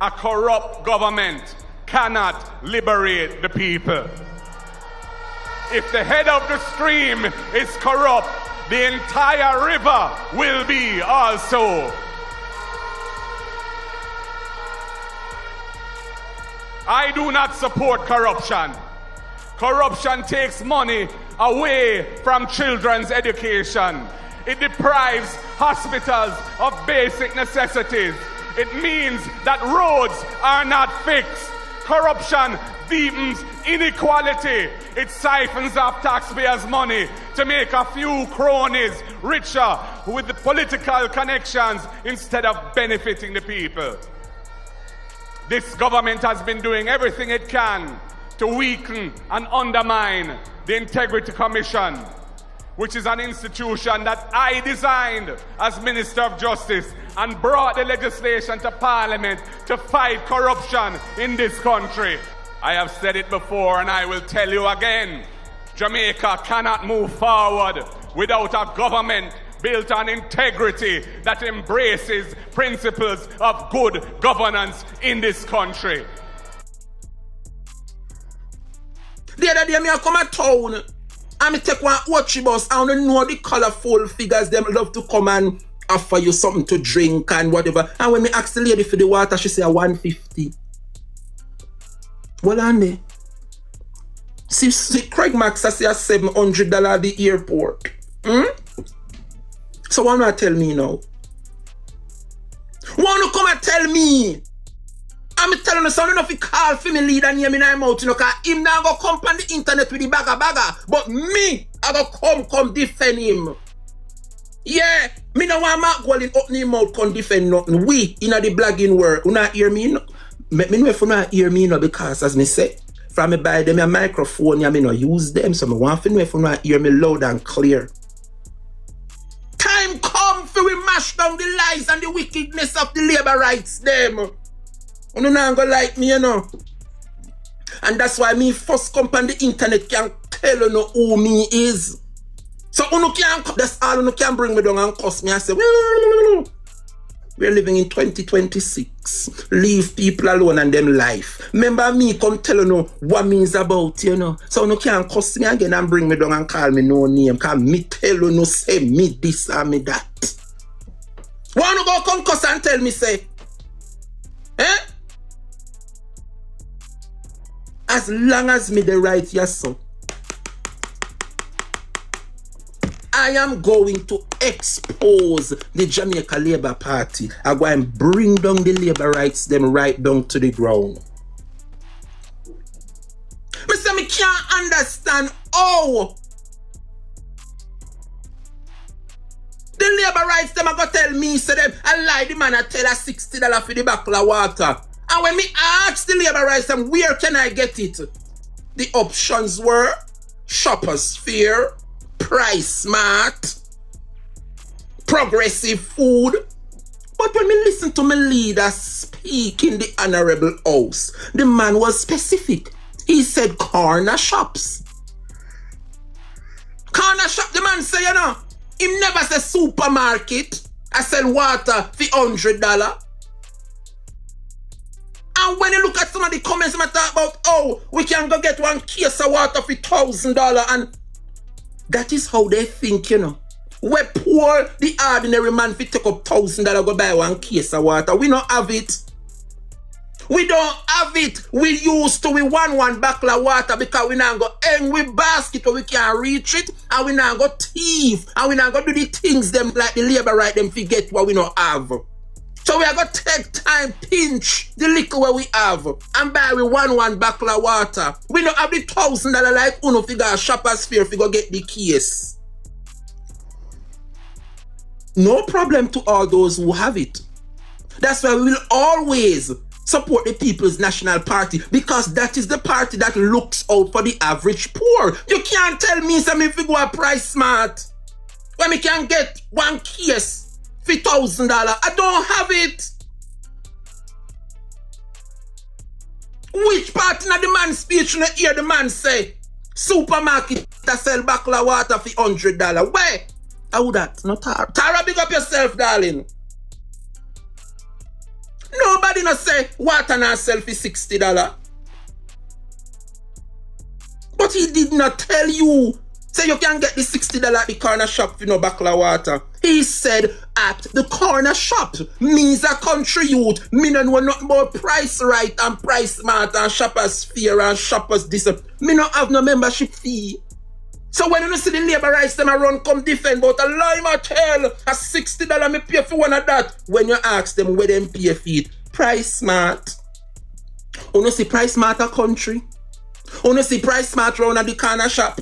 A corrupt government cannot liberate the people. If the head of the stream is corrupt, the entire river will be also. I do not support corruption. Corruption takes money away from children's education. It deprives hospitals of basic necessities. It means that roads are not fixed. Corruption deepens inequality. It siphons off taxpayers' money to make a few cronies richer with the political connections instead of benefiting the people. This government has been doing everything it can to weaken and undermine the Integrity Commission, which is an institution that I designed as Minister of Justice and brought the legislation to Parliament to fight corruption in this country. I have said it before and I will tell you again. Jamaica cannot move forward without a government built on integrity that embraces principles of good governance in this country. The other day, I come to town and I take one watchy bus. I don't know the colorful figures. Them love to come and offer you something to drink and whatever. And when I ask the lady for the water, she say $150. Well, on there. See, Craig Max I say $700 at the airport. So why not tell me now? Why not come and tell me? I'm telling you, son, if you call for me leader near me now, you know, because him now go come on the internet with the bagger. But me, I go come defend him. Yeah, me no want Mark Golding open him mouth come defend nothing. We, in the blogging world, you not hear me, no? Me know if you not hear me, no, because as me say, from me buy them a microphone, yeah, me no use them, so me want to know if you not hear me loud and clear. Time come for we mash down the lies and the wickedness of the labor rights them. You not gonna like me, you know. And that's why me first come on the internet can tell you know who me is. So you can't, that's all you can bring me down and cuss me and say, we're living in 2026. Leave people alone and them life. Remember me come tell you know what me is about, you know. So you can't cuss me again and bring me down and call me no name. Cause me tell you no say me this and me that. Wanna go come cuss and tell me say, eh? As long as me the right, yes, sir. I am going to expose the Jamaica Labour Party. I'm going to bring down the labor rights, them right down to the ground. Me say me can't understand how the labor rights, them are going to tell me, say them, I lie, the man I tell her $60 for the bottle of water. And when me ask the labor rights, them, where can I get it? The options were Shoppers Fair, Price Smart, Progressive Food. But when me listen to my leader speak in the Honorable House, the man was specific. He said corner shops. Corner shop, the man say, you know, he never say supermarket. I sell water for $100. And when you look at some of the comments, I talk about, oh, we can go get one case of water for $1,000. And that is how they think, you know. We poor, the ordinary man, if take up $1,000, go buy one case of water. We don't have it. We don't have it. We used to, we want one bottle of water because we now go hang with basket where we can't reach it. And we now go thief. And we now go do the things them like the labor right them forget what we don't have. So we are going to take time, pinch the liquor where we have and buy we one bottle of water. We don't have the $1,000 like Uno figure Shoppers Fair if we go get the case. No problem to all those who have it. That's why we will always support the People's National Party because that is the party that looks out for the average poor. You can't tell me something if we go a Price Smart when we can get one case for $1,000. I don't have it. Which part in the man's speech you hear the man say, supermarket that sell bottle of water for $100? Where? How that? Not Tara. Tara, big up yourself, darling. Nobody no say water not sell for $60. But he did not tell you. Say you can get the $60 at the corner shop for no bottle of water. He said at the corner shop. Me's a country youth. Me no know nothing about price right and price smart and shoppers fear and shoppers this. Me no have no membership fee. So when you see the Labrats them run come defend about a lime at hell, a $60 me pay for one of that. When you ask them where them pay for it, price smart. You see price smart a country. You see price smart round at the corner shop.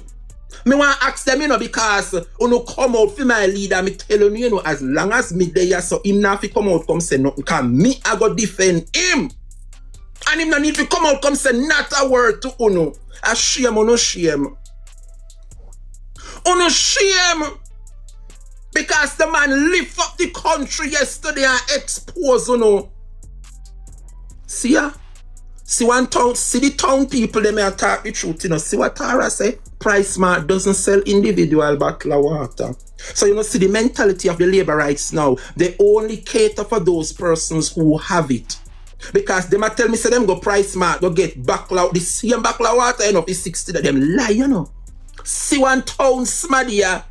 Me want to ask them, because you come out for my leader, me tell you, as long as me there, so him not fi come out come say nothing, cause me I go defend him. And him not need to come out come say not a word to uno. A shame, uno shame. Uno shame. Because the man lift up the country yesterday and expose uno. See ya? See one town, see the town people, they may talk the truth, See what Tara say? Price Smart doesn't sell individual bottle of water. So see the mentality of the Labrats now. They only cater for those persons who have it. Because they might tell me, say them go Price Smart, go get bottle of the same bottle of water, it's $60. Them lie, See one town smaddy,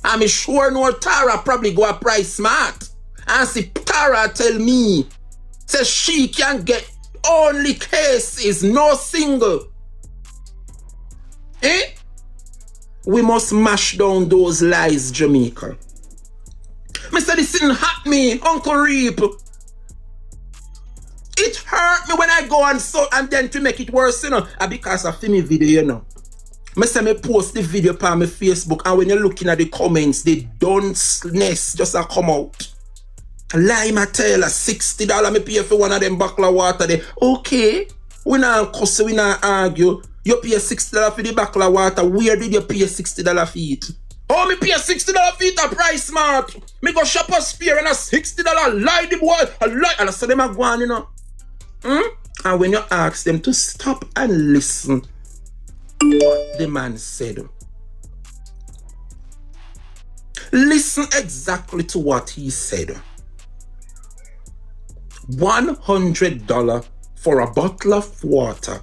I'm sure no Tara probably go a Price Smart. And see Tara tell me, say she can get only cases, no single. We must mash down those lies, Jamaica. Mr. This didn't hurt me, Uncle Reap. It hurt me when I go and so and then to make it worse, because of me video, I say me post the video on my Facebook, and when you're looking at the comments, the dunceness just a come out. Lie my tell $60 me pay for one of them bottle of water there. Okay, we not cuss, we not argue. You pay $60 for the bottle of water. Where did you pay $60 for it? Oh, me pay $60 for it a Price Smart. Me go shoppers fair and a $60 lie the boy. A lie. And I saw them a go on, And when you ask them to stop and listen what the man said. Listen exactly to what he said. $100 for a bottle of water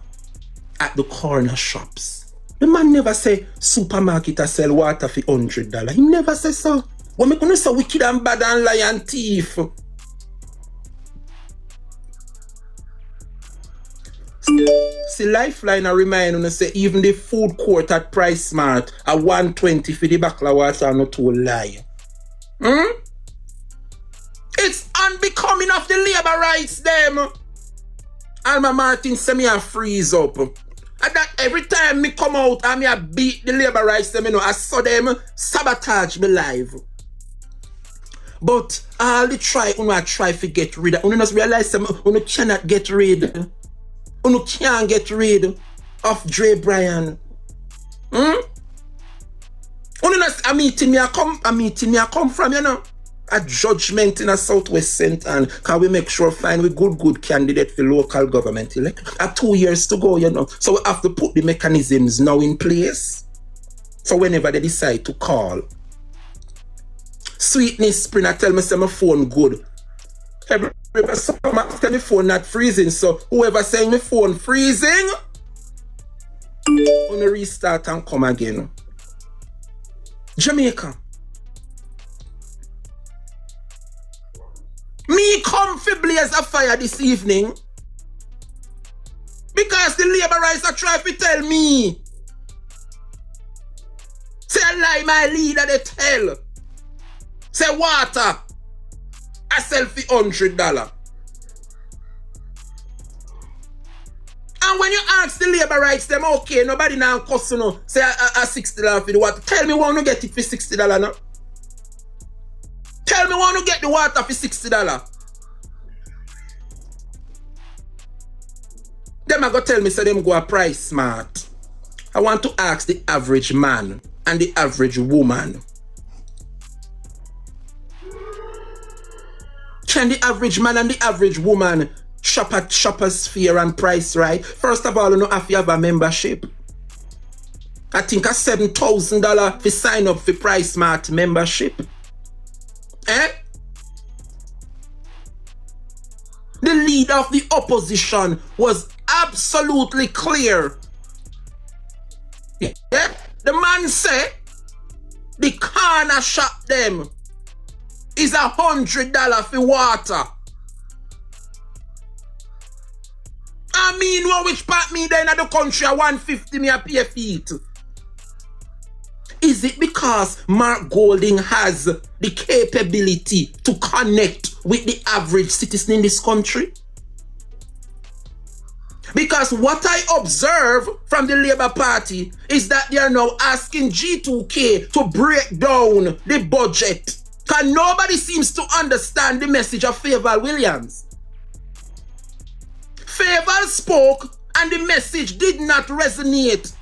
at the corner shops. The man never say supermarket a sell water for $100. He never say so. What me gonna say wicked and bad and lie and thief? See, Lifeline I remind you say even the food court at Price Smart at $120 for the bottle of water are not to lie. It's unbecoming of the Labrats them. Alma Martin say me a freeze up. And that every time me come out and me a beat the Labrats them, I saw them sabotage me live. But all the try, I try to get rid of. You just realize them, you cannot get rid. You can't get rid of Drebrian. A meeting me a come from, A judgment in a Southwest Center, can we make sure find we good candidate for local government election? 2 years to go, So we have to put the mechanisms now in place. So whenever they decide to call. Sweetness Spring, I tell me say my phone good. Every summer tell me phone not freezing. So whoever saying my phone freezing, gonna restart and come again. Jamaica. Me come for blaze a fire this evening because the Labrats are trying to tell me. Say a lie my leader they tell. Say water I sell for $100. And when you ask the Labrats them, okay, nobody now cost say a $60 for the water. Tell me why you get it for $60 now. Tell me why you get the water for $60. Them are going to tell me, so them go a Price Smart. I want to ask the average man and the average woman. Can the average man and the average woman shop at Shoppers Fair and Price Right? First of all, you know, if you have a membership. I think a $7,000 for sign up for Price Smart membership. The leader of the opposition was absolutely clear. Yeah? The man said the corner shop them is $100 for water. I mean, which part me there in the country at 150 me a pay feet? Is it because Mark Golding has the capability to connect with the average citizen in this country? Because what I observe from the Labour Party is that they are now asking G2K to break down the budget. Because nobody seems to understand the message of Favour Williams. Favour spoke and the message did not resonate.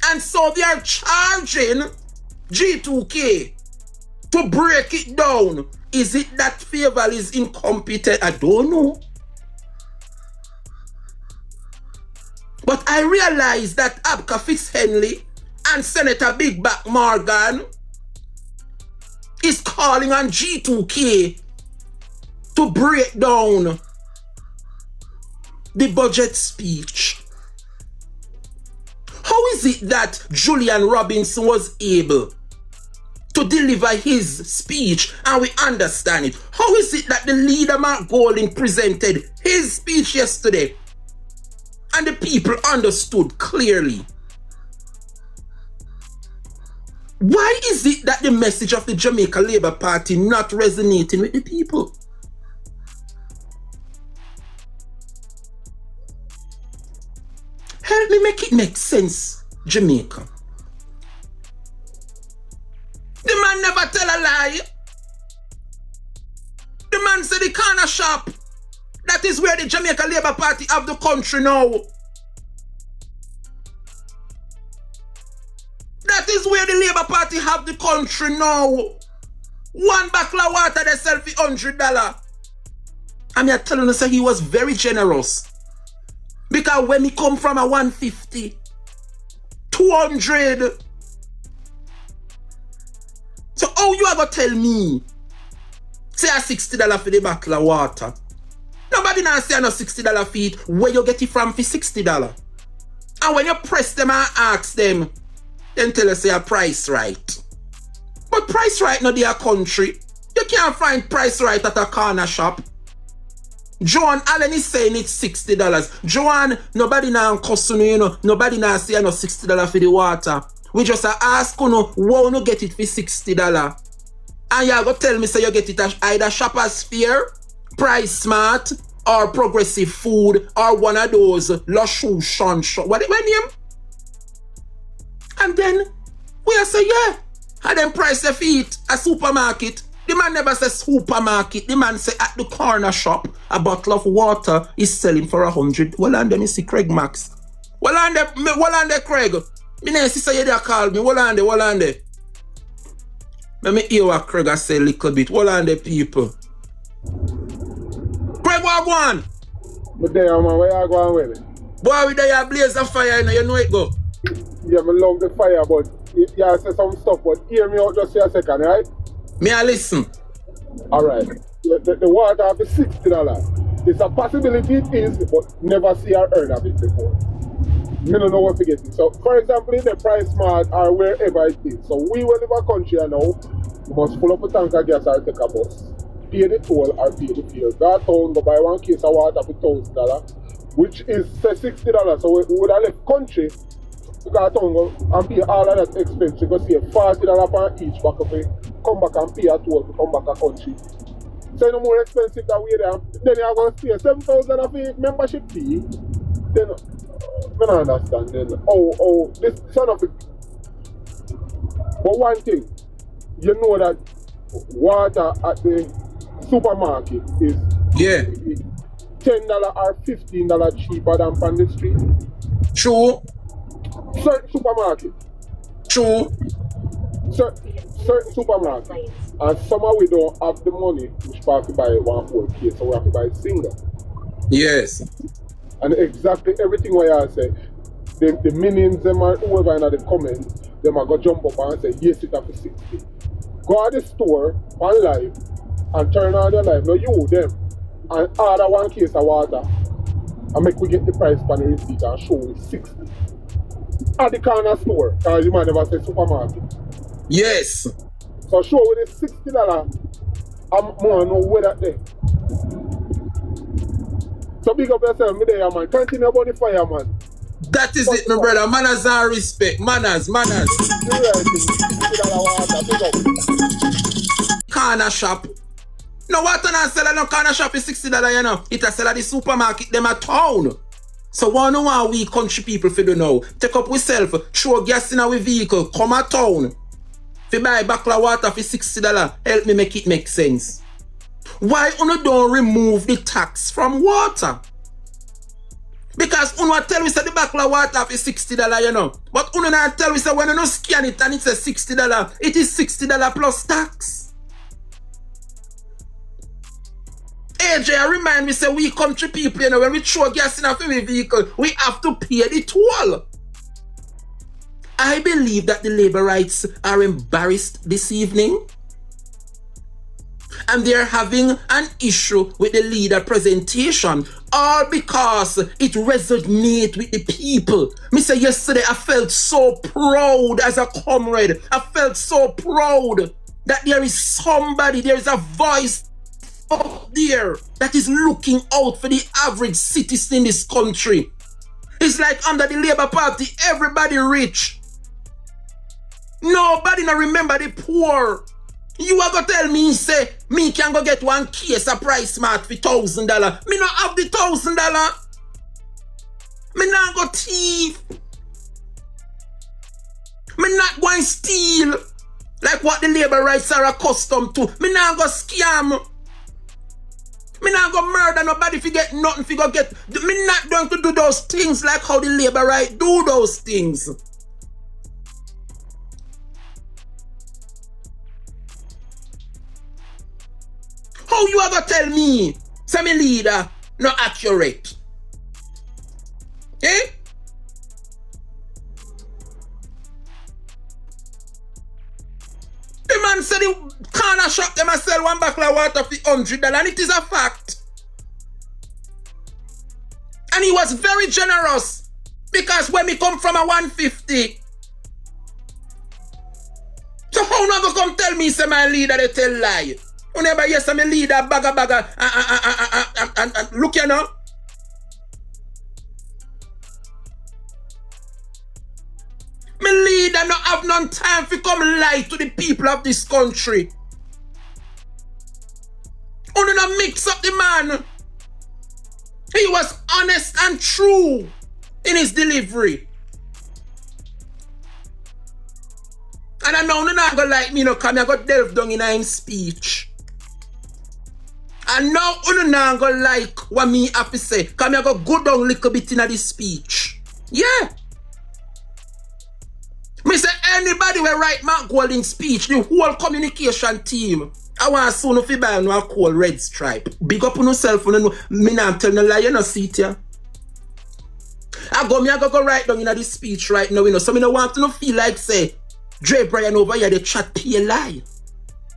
And so they are charging G2K to break it down. Is it that Favour is incompetent? I don't know. But I realize that Abka Fitzhenley and Senator Big Back Morgan is calling on G2K to break down the budget speech. How is it that Julian Robinson was able to deliver his speech and we understand it? How is it that the leader Mark Golding presented his speech yesterday and the people understood clearly? Why is it that the message of the Jamaica Labour Party not resonating with the people? Help me make it make sense, Jamaica. The man never tell a lie. The man said the corner shop. That is where the Jamaica Labour Party have the country now. That is where the Labour Party have the country now. One bottle of water they sell for $100. I mean, I tell you, he was very generous. Because when he come from a 150, 200. So how you ever tell me, say a $60 for the bottle of water? Nobody now say no $60 feet. Where you get it from for $60? And when you press them and ask them, then tell us say a price right. But price right not their country. You can't find price right at a corner shop. Joan Allen is saying it's $60. Joan, nobody now cost you know, nobody now say no $60 for the water. We just ask you know, why you get it for $60? And you go tell me say you get it at either Shoppers Fair, Price Smart, or Progressive Food, or one of those Lushu Shon Shon. What name? And then we say yeah. And then price the feet a supermarket. The man never says supermarket. The man say at the corner shop, a bottle of water is selling for $100. Well, and then me see Craig Max. Well, and the Craig. Me never see say you there call me. Well, and the. Let me hear what Craig say a little bit. Well, and the people. Craig, what one? But there, man, where you going with it? Boy, we there blaze of fire, you know it go. Yeah, I love the fire, but you say some stuff, but hear me out just for a second, right? Me I listen. Alright. The water of $60. It's a possibility it is, but never see or heard of it before. Me don't know what to get it. So, for example, in the Price Mart or wherever it is. So, we will live a country now, we must pull up a tank of gas or take a bus. Pay the toll or pay the fare. Go town, go buy one case of water for $1,000, which is say $60. So, we would have left country. Because town go and pay all of that expense. You go save $40 per each back of it. Come back and pay a toll to come back a country. So no more expensive that way there. Then you're going to pay $7,000 of a membership fee. Then I don't understand then. Oh, this son of a. But one thing, you know that water at the supermarket is $10 or $15 cheaper than on the street. True. Certain supermarket. True. Certain supermarkets. And somehow we don't have the money which part to buy one whole case, so we have to buy single. Yes. And exactly everything what I say, the minions them and whoever in the comments, them are going to jump up and say, yes, it up for 60. Go to the store on live and turn on your live. Now you, them, and order one case of water and make we get the price for the receipt and show we 60. At the corner store, because you might never say supermarket. Yes. So show with the $60 and more know where that there. So big up yourself, me there, man. Continue about the fire, man. That is it, my brother. Manners and respect. Manners. Corner shop. No water and sell at no corner shop is $60, you know. It a sell at the supermarket, them a town. So one we country people for do now. Take up with self, throw gas in our vehicle, come a town. If you buy a bottle of water for $60, help me make it make sense. Why you don't remove the tax from water? Because you tell me say the bottle of water for $60, you know. But you not tell me say when you scan it and it says $60, it is $60 plus tax. AJ, remind me, say we country people, you know, when we throw gas in our vehicle, we have to pay the toll. I believe that the Labourites are embarrassed this evening. And they're having an issue with the leader presentation. All because it resonates with the people. Me say yesterday I felt so proud as a comrade. I felt so proud that there is somebody, there is a voice up there that is looking out for the average citizen in this country. It's like under the Labour Party, everybody rich. Nobody not remember the poor. You are gonna tell me, say, me can go get one case of Price Smart for $1,000. Me not have the $1,000. Me not go thief. Me not going steal. Like what the Labourites are accustomed to. Me not go scam. Me not go murder nobody if you get nothing if you go get. Me not going to do those things like how the Labourites do those things. How you ever tell me, say me leader, not accurate? Eh? The man said the corner shop them and sell one bottle of water for $100 and it is a fact. And he was very generous because when me come from a 150. So how you ever come tell me say my leader they tell lie? You never hear some leader bagger and look you know. My leader not have none time to come lie to the people of this country. You not mix up the man. He was honest and true in his delivery. And I know you're not gonna like me, no, come I got delve down in his speech. And now you not gonna like what me have to say. Come I go down a little bit in the speech. Yeah. Me say anybody will write Mark Golding speech, the whole communication team. I want soon if you buy no call red stripe. Big up on yourself, you know, me not tell no lie, you know, see it here. I go write down in the speech right now, you know. So me no want to no feel like say Drebrian over here, they chat pay lie.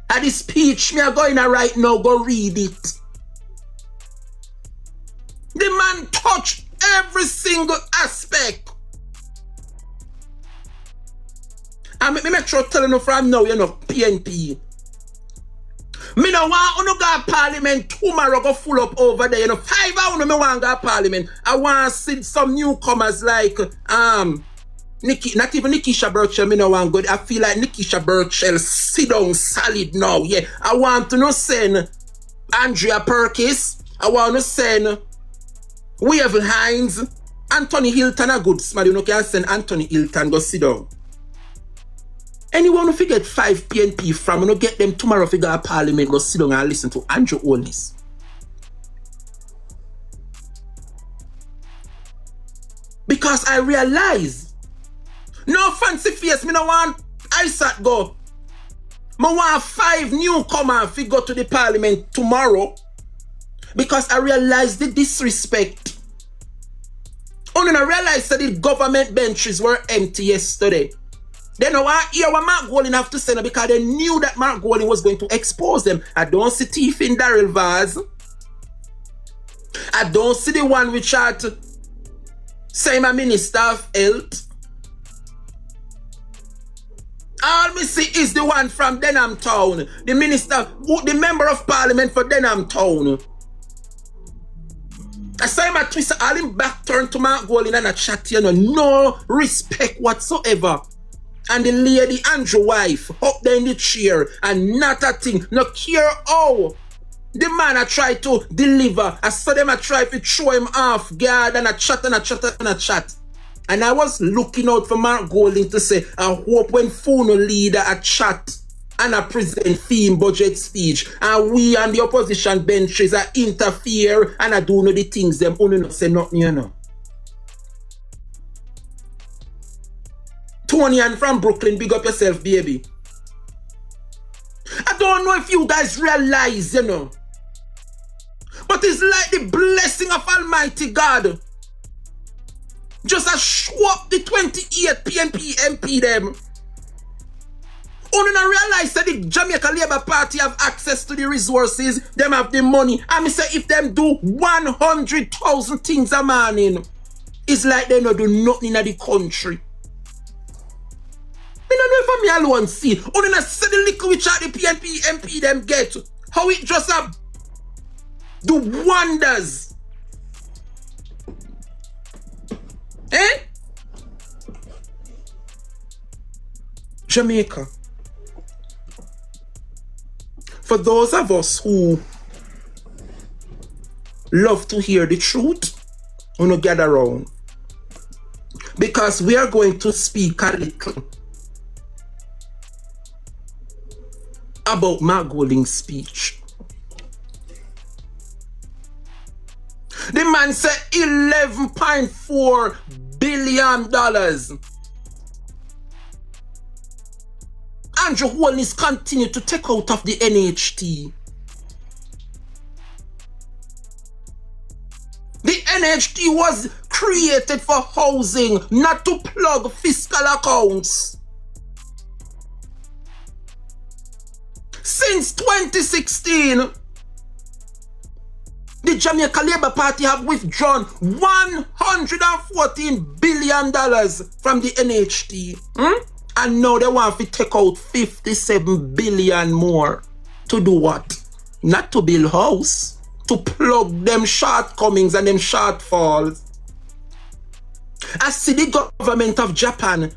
At the speech, me are going to right now, go read it. The man touched every single aspect. And me make sure telling you from now, you know, PNP. Me no want you go parliament tomorrow go full up over there, you know. 5 hours me want go parliament. I want to see some newcomers like Nikki, not even Nikisha Burchell, me no want good. I feel like Nikisha Burchell sit down solid now. Yeah. I want to no send Andrea Perkis. I want to send Wavell Hines. Anthony Hilton a good smart. You know can send Anthony Hilton go sit down. Anyone who get 5 PNP from, you know, get them tomorrow if you go to parliament, go sit down and listen to Andrew Ollis. Because I realize, no fancy face, me no want ISAT go. Me want 5 newcomers if you go to the parliament tomorrow. Because I realize the disrespect. Only I realize that the government benches were empty yesterday. They know I hear what Mark Golding have to say because they knew that Mark Golding was going to expose them. I don't see teeth in Daryl Vaz. I don't see the one which are to say my Minister of Health. All me see is the one from Denham Town. The Minister, the Member of Parliament for Denham Town. I saw him a twist, all him back turn to Mark Golding and a chat, you know, no respect whatsoever. And the lady Andrew wife up there in the chair and not a thing, no care how. The man I try to deliver, I saw them I try to throw him off guard and a chat and a chat and a chat. And I was looking out for Mark Golding to say, I hope when Funo leader a chat and a present theme budget speech and we and the opposition benches I interfere and I do know the things them only not say nothing, you know. Tony and from Brooklyn, big up yourself, baby. I don't know if you guys realize, you know, but it's like the blessing of Almighty God. Just a show up the 28 PNP MP them. Only not realize that the Jamaica Labour Party have access to the resources, them have the money. And me say if them do 100,000 things a morning, it's like they not do nothing in the country. I don't know if I'm alone see. Only not see the little which are the PNP MP them get. How it just do wonders. Eh? Jamaica. For those of us who love to hear the truth, we're going to gather around. Because we are going to speak a little about Mark Golding's speech. The man said $11.4 billion. Andrew Holness continued to take out of the NHT. The NHT was created for housing, not to plug fiscal accounts. Since 2016, the Jamaica Labour Party have withdrawn $114 billion from the NHT. And now they want to take out 57 billion more. To do what? Not to build house. To plug them shortcomings and them shortfalls. I see the government of Japan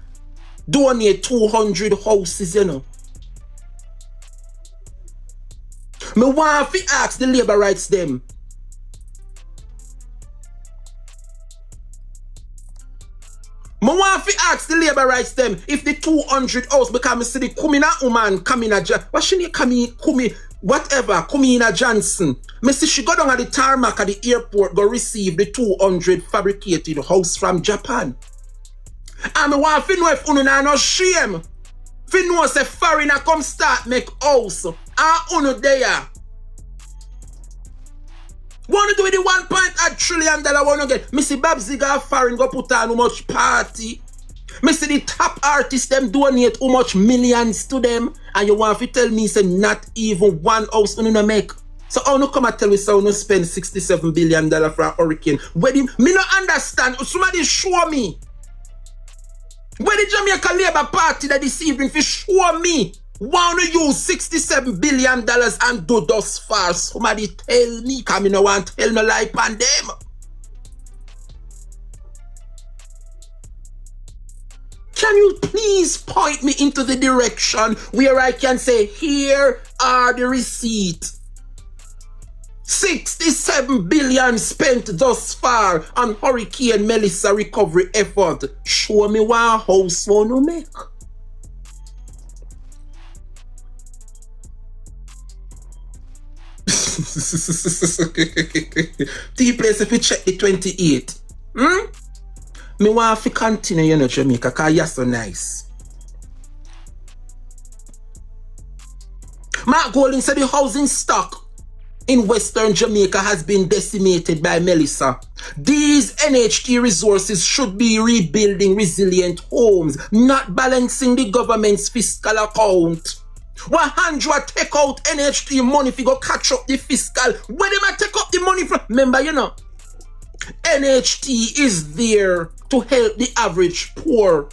donate 200 houses, you know. Me want to ask the labor rights them. I want to ask the labor rights them if the 200 house, because I see the Kumina woman Kamina what she name Kumi whatever Kumina Johnson. I see she go down at the tarmac at the airport go receive the 200 fabricated house from Japan. And I want to know if you no shame. If you know say foreigner come start make house and you there. Want to do with the $1.8 trillion want to get? Me see Babziga foreign go put on how much party. Me see the top artists them donate how much millions to them. And you want to tell me say not even one house you no make. So how you come and tell me so you spend $67 billion for a hurricane? Where the, me no understand. Somebody show me. Where the Jamaica Labour Party that this evening for show me. Want to use $67 billion and do thus far? Somebody tell me, because I don't want to tell no lie on them. Can you please point me into the direction where I can say, here are the receipts? 67 billion spent thus far on Hurricane Melissa recovery effort. Show me one house want to make. The place if you check the 28. Me want to continue, you know, Jamaica, because you're so nice. Mark Golding said the housing stock in Western Jamaica has been decimated by Melissa. These NHT resources should be rebuilding resilient homes, not balancing the government's fiscal account. 100 take out NHT money if you go catch up the fiscal. Where them take up the money from? Remember, you know, NHT is there to help the average poor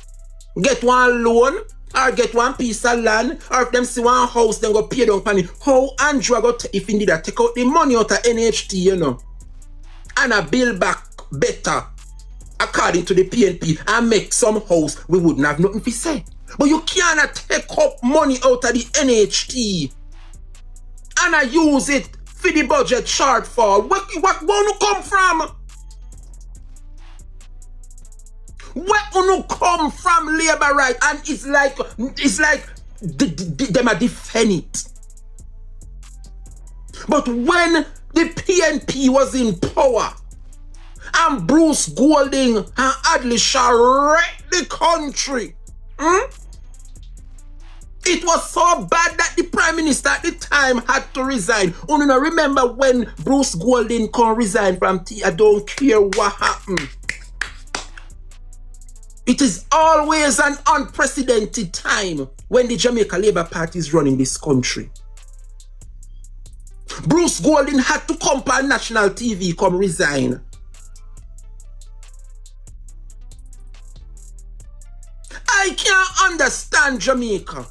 get one loan or get one piece of land, or if them see one house, then go pay down for it. How Andrew got, if indeed I take out the money out of NHT, you know, and I build back better according to the PNP and make some house, we wouldn't have nothing to say. But you cannot take up money out of the NHT and I use it for the budget shortfall. What gonna come from? Where you come from, labor right? And it's like them a defend it. But when the PNP was in power and Bruce Golding and Adley Shaw wrecked the country, it was so bad that the Prime Minister at the time had to resign. You know, remember when Bruce Golding can resign from I don't care what happened. It is always an unprecedented time when the Jamaica Labour Party is running this country. Bruce Golding had to come on national TV, come resign. I can't understand Jamaica.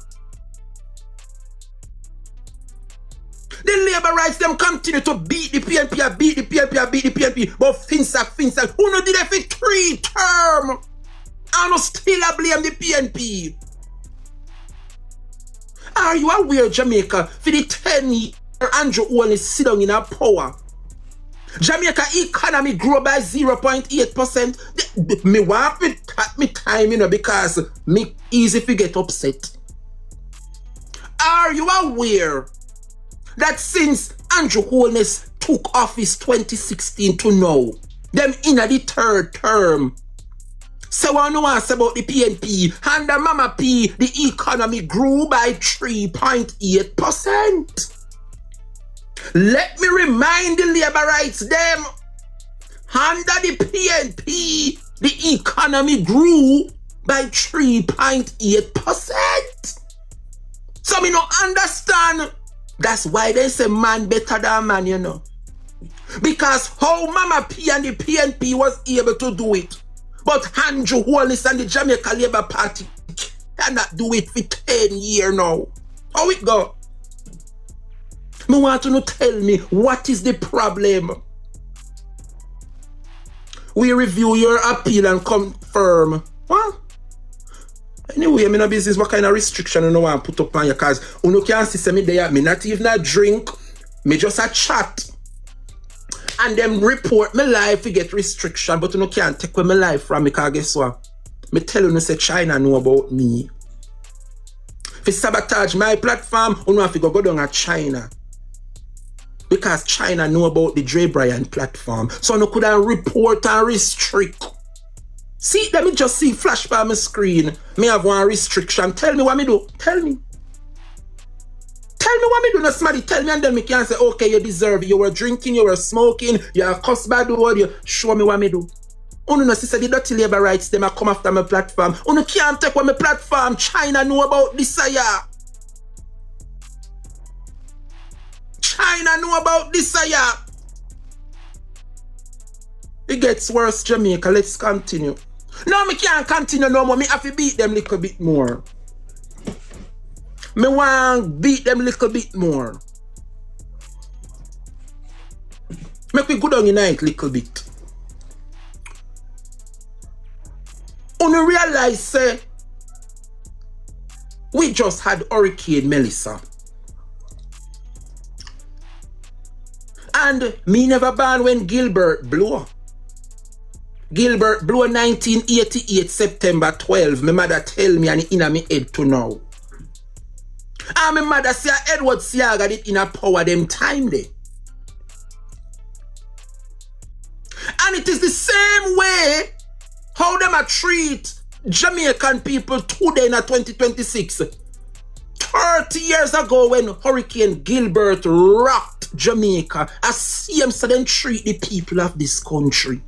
The Labour rights, them continue to beat the PNP, beat the PNP, but FINAC, who no did it for 3 terms? And still I blame the PNP. Are you aware, Jamaica, for the 10 years Andrew only sit down in our power? Jamaica economy grew by 0.8%. Me want to cut me time, you know, because me easy to get upset. Are you aware that since Andrew Holness took office 2016 to now, them in the 3rd term, so I know about the PNP, under Mama P, the economy grew by 3.8%. Let me remind the Labour rights them, under the PNP, the economy grew by 3.8%. So me no understand. That's why they say man better than man, you know. Because how Mama P and the PNP was able to do it, but Andrew Holness and the Jamaica Labour Party cannot do it for 10 years now. How it go? Me want to tell me what is the problem. We review your appeal and confirm. What? Anyway, I'm in a business what kind of restriction you know I put up on you, cause you can't see me there. Me not even a drink, me just a chat. And them report my life, we get restriction, but you can't take away my life from me, because guess what? Me tell you, say China know about me. If you sabotage my platform, you have to go down at China. Because China know about the Drebrian platform. So you couldn't report and restrict. See, let me just see flash by my screen. Me have one restriction. Tell me what me do. Tell me. Tell me what me do, no somebody tell me, and then me can say, okay, you deserve it. You were drinking, you were smoking, you are cussed by the word, you show me what me do. Uno no sister, the dirty Labour rights, them a come after my platform. Uno can't take away my platform. China know about this, yeah. China know about this, yeah. It gets worse, Jamaica. Let's continue. No, me can't continue no more. Me have to beat them a little bit more. Me want beat them a little bit more. Make we go down in night a little bit. Only realize, say, we just had Hurricane Melissa. And me never born when Gilbert blew. Gilbert blew 1988 September 12. My mother tell me and it in me head to now. And my mother say Edward Siaga did in a power them time there. And it is the same way how them a treat Jamaican people today in 2026. 30 years ago when Hurricane Gilbert rocked Jamaica, as same so them treat the people of this country.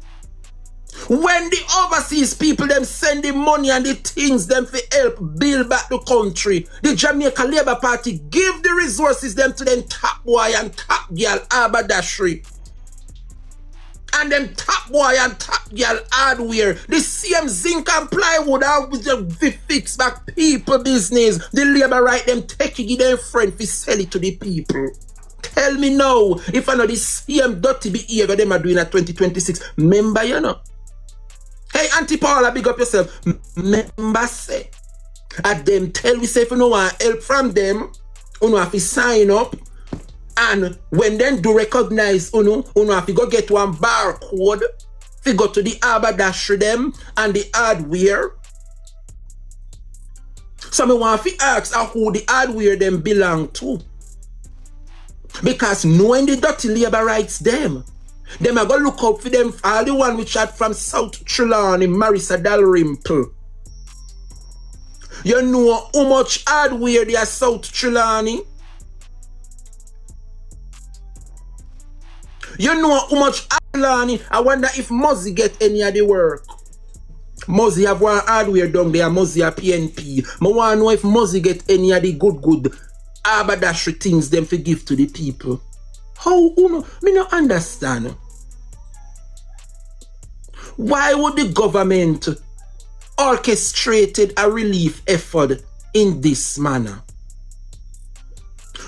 When the overseas people them send the money and the things them for help build back the country, the Jamaica Labour Party give the resources them to them top boy and top girl haberdashery. and them top boy and top girl hardware. The same zinc and plywood are with the fix back people business. The labor right them take it, give them friend fi sell it to the people. Tell me now, if I know the same dirty behavior them are doing at 2026, remember you know. Hey Auntie Paula, big up yourself. Remember say, at them tell we say if you no want help from them, you have to sign up. And when them do recognize you have to go get one barcode, you go to the haberdashery them and the hardware. So me want to ask who the hardware them belong to. Because knowing the dirty labor rights them are going to look out for them for all the one which are from South Trelawney, Marissa Dalrymple. You know how much hardware they are South Trelawney? You know how much Trelawney? I wonder if Muzzy get any of the work. Muzzy have one hardware down there, Muzzy a PNP. I want to know if Muzzy get any of the good haberdashery things them to give to the people. How me no understand. Why would the government orchestrated a relief effort in this manner?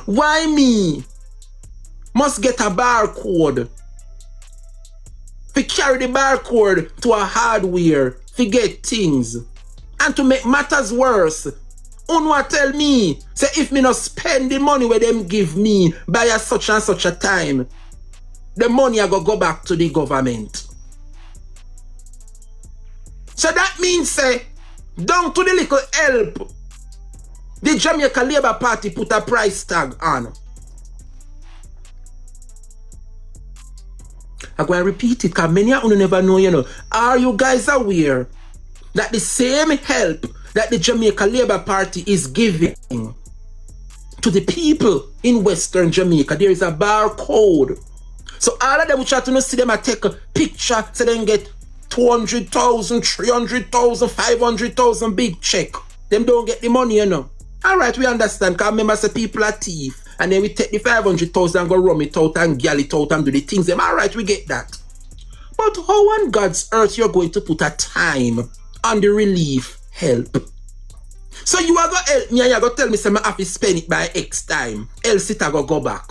Why me must get a barcode? To carry the barcode to a hardware to get things. And to make matters worse, Unwa tell me, say if me not spend the money where them give me by a such and such a time, the money I go back to the government. So that means say, down to the little help, the Jamaica Labour Party put a price tag on. I'm going to repeat it because many of you never know, you know. Are you guys aware that the same help that the Jamaica Labour Party is giving to the people in Western Jamaica, there is a barcode. So all of them which are to see them take a picture so they can get 200,000, 300,000, 500,000 big check. Them don't get the money, you know. Alright, we understand because remember say people are thief and then we take the 500,000 and go rum it out and gal it out and do the things. Them alright, we get that. But how on God's earth you're going to put a time on the relief help? So you are going to help me and you're going to tell me say I have to spend it by X time. Else it will go back.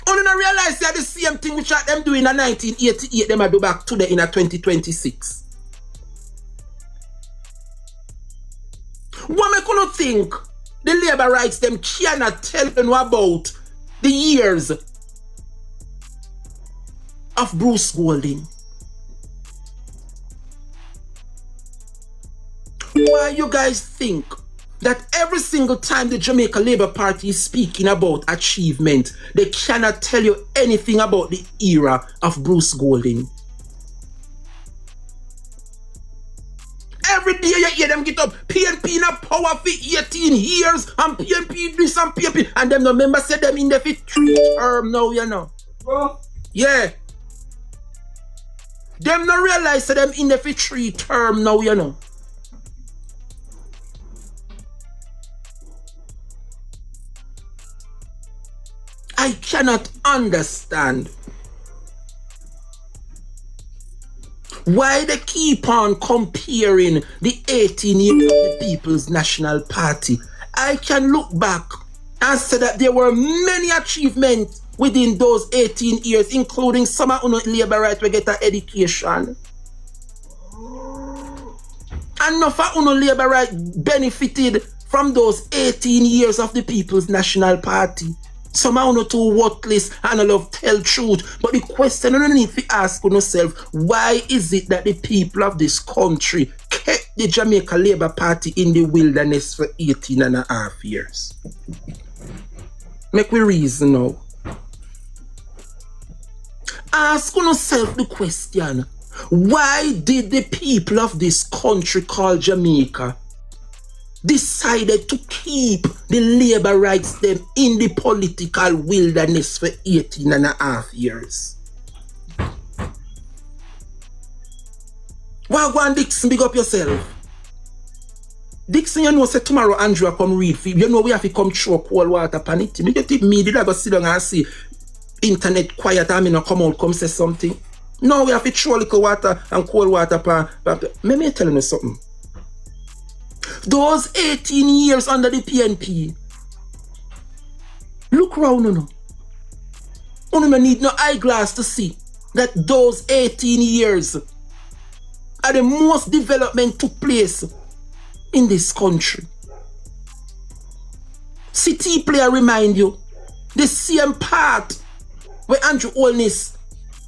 You don't realize that the same thing which them doing in 1988, them I do back today in 2026. What make you think the labor rights them cannot tell you about the years of Bruce Golding? Why you guys think that every single time the Jamaica Labour Party is speaking about achievement, they cannot tell you anything about the era of Bruce Golding? Every day you hear them get up, PNP in a power for 18 years, and PNP this and PNP, and them no member said them in the 3 term now, you know. Well, yeah. Them no realize that them in the 3 term now, you know. I cannot understand why they keep on comparing the 18 years of the People's National Party. I can look back and say that there were many achievements within those 18 years, including some of the labor rights we get an education. And enough of the labor rights benefited from those 18 years of the People's National Party. Some are not too worthless and I love tell truth. But the question you need to ask yourself, why is it that the people of this country kept the Jamaica Labour Party in the wilderness for 18.5 years? Make we reason now. Ask yourself the question, why did the people of this country called Jamaica decided to keep the labor rights them in the political wilderness for 18.5 years? Wagwan Dixon, big up yourself. Dixon, you know, say tomorrow Andrew come read for you. You know we have to come through cold water pan it. Me get it me, did I go sit down and see internet quiet and me no come out, come say something. No, we have to throw little water and cold water pan. Let me tell you something. Those 18 years under the PNP, look round now. You don't need no eyeglass to see that those 18 years are the most development took place in this country. City player remind you, the same part where Andrew Holness